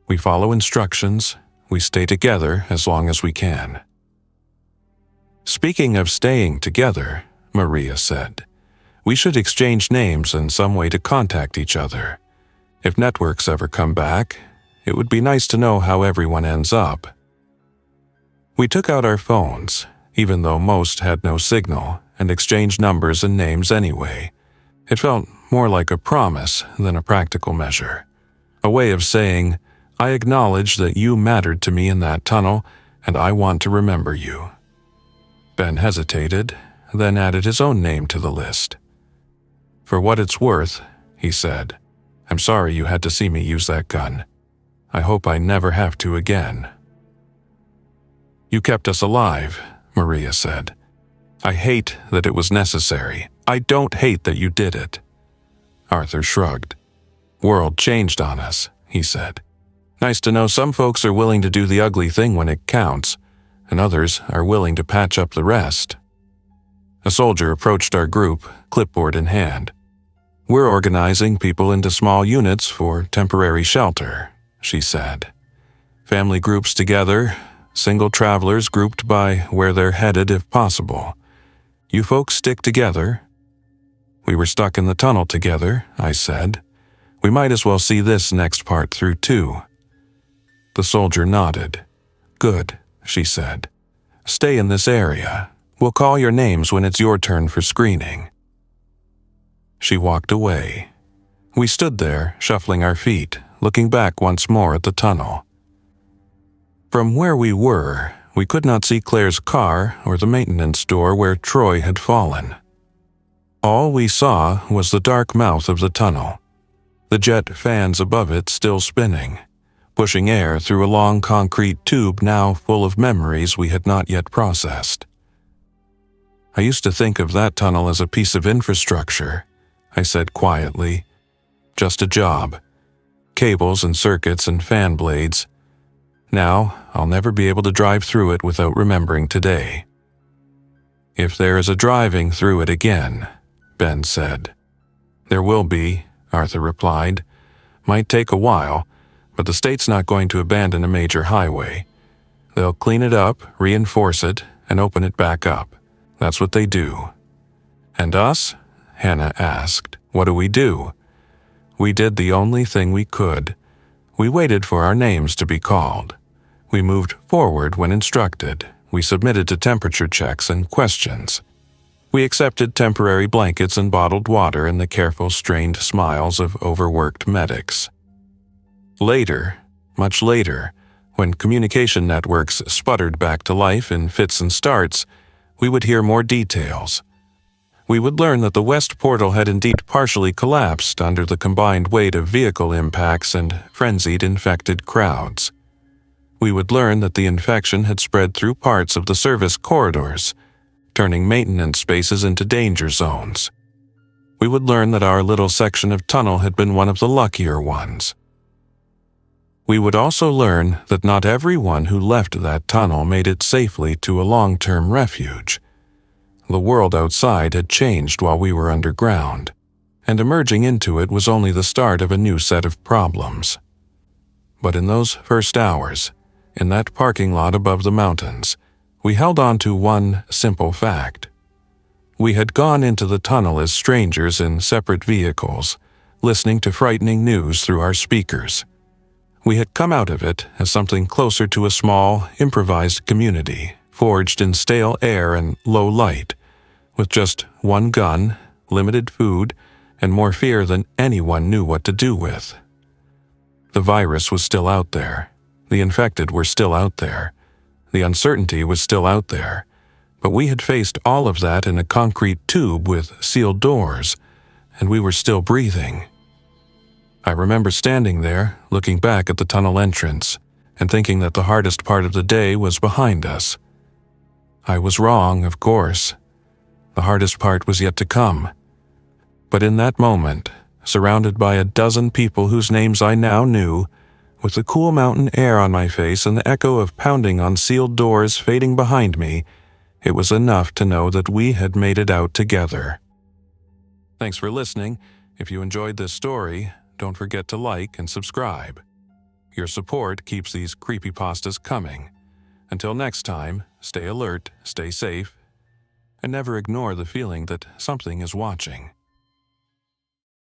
we follow instructions, we stay together as long as we can." "Speaking of staying together," Maria said, "we should exchange names and some way to contact each other. If networks ever come back, it would be nice to know how everyone ends up." We took out our phones, even though most had no signal, and exchanged numbers and names anyway. It felt more like a promise than a practical measure. A way of saying, "I acknowledge that you mattered to me in that tunnel, and I want to remember you." Ben hesitated, then added his own name to the list. "For what it's worth," he said, "I'm sorry you had to see me use that gun. I hope I never have to again." "You kept us alive," Maria said. "I hate that it was necessary. I don't hate that you did it." Arthur shrugged. "World changed on us," he said. "Nice to know some folks are willing to do the ugly thing when it counts. and others are willing to patch up the rest. A soldier approached our group, clipboard in hand. "We're organizing people into small units for temporary shelter," she said. "Family groups together, single travelers grouped by where they're headed if possible. You folks stick together." "We were stuck in the tunnel together," I said. "We might as well see this next part through too." The soldier nodded. "Good," she said. "Stay in this area. We'll call your names when it's your turn for screening." She walked away. We stood there, shuffling our feet, looking back once more at the tunnel. From where we were, we could not see Claire's car or the maintenance door where Troy had fallen. All we saw was the dark mouth of the tunnel, the jet fans above it still spinning, pushing air through a long concrete tube now full of memories we had not yet processed. "I used to think of that tunnel as a piece of infrastructure," I said quietly. "Just a job. Cables and circuits and fan blades. Now, I'll never be able to drive through it without remembering today." "If there is a driving through it again," Ben said. "There will be," Arthur replied. "Might take a while, but the state's not going to abandon a major highway. They'll clean it up, reinforce it, and open it back up. That's what they do." "And us?" Hannah asked. "What do we do?" "We did the only thing we could. We waited for our names to be called. We moved forward when instructed. We submitted to temperature checks and questions. We accepted temporary blankets and bottled water and the careful, strained smiles of overworked medics. Later, much later, when communication networks sputtered back to life in fits and starts, we would hear more details. We would learn that the West Portal had indeed partially collapsed under the combined weight of vehicle impacts and frenzied infected crowds. We would learn that the infection had spread through parts of the service corridors, turning maintenance spaces into danger zones. We would learn that our little section of tunnel had been one of the luckier ones. We would also learn that not everyone who left that tunnel made it safely to a long-term refuge. The world outside had changed while we were underground, and emerging into it was only the start of a new set of problems. But in those first hours, in that parking lot above the mountains, we held on to one simple fact. We had gone into the tunnel as strangers in separate vehicles, listening to frightening news through our speakers. We had come out of it as something closer to a small, improvised community, forged in stale air and low light, with just one gun, limited food, and more fear than anyone knew what to do with. The virus was still out there. The infected were still out there. The uncertainty was still out there. But we had faced all of that in a concrete tube with sealed doors, and we were still breathing. I remember standing there, looking back at the tunnel entrance, and thinking that the hardest part of the day was behind us. I was wrong, of course. The hardest part was yet to come. But in that moment, surrounded by a dozen people whose names I now knew, with the cool mountain air on my face and the echo of pounding on sealed doors fading behind me, it was enough to know that we had made it out together. Thanks for listening. If you enjoyed this story, don't forget to like and subscribe. Your support keeps these creepypastas coming. Until next time, stay alert, stay safe, and never ignore the feeling that something is watching.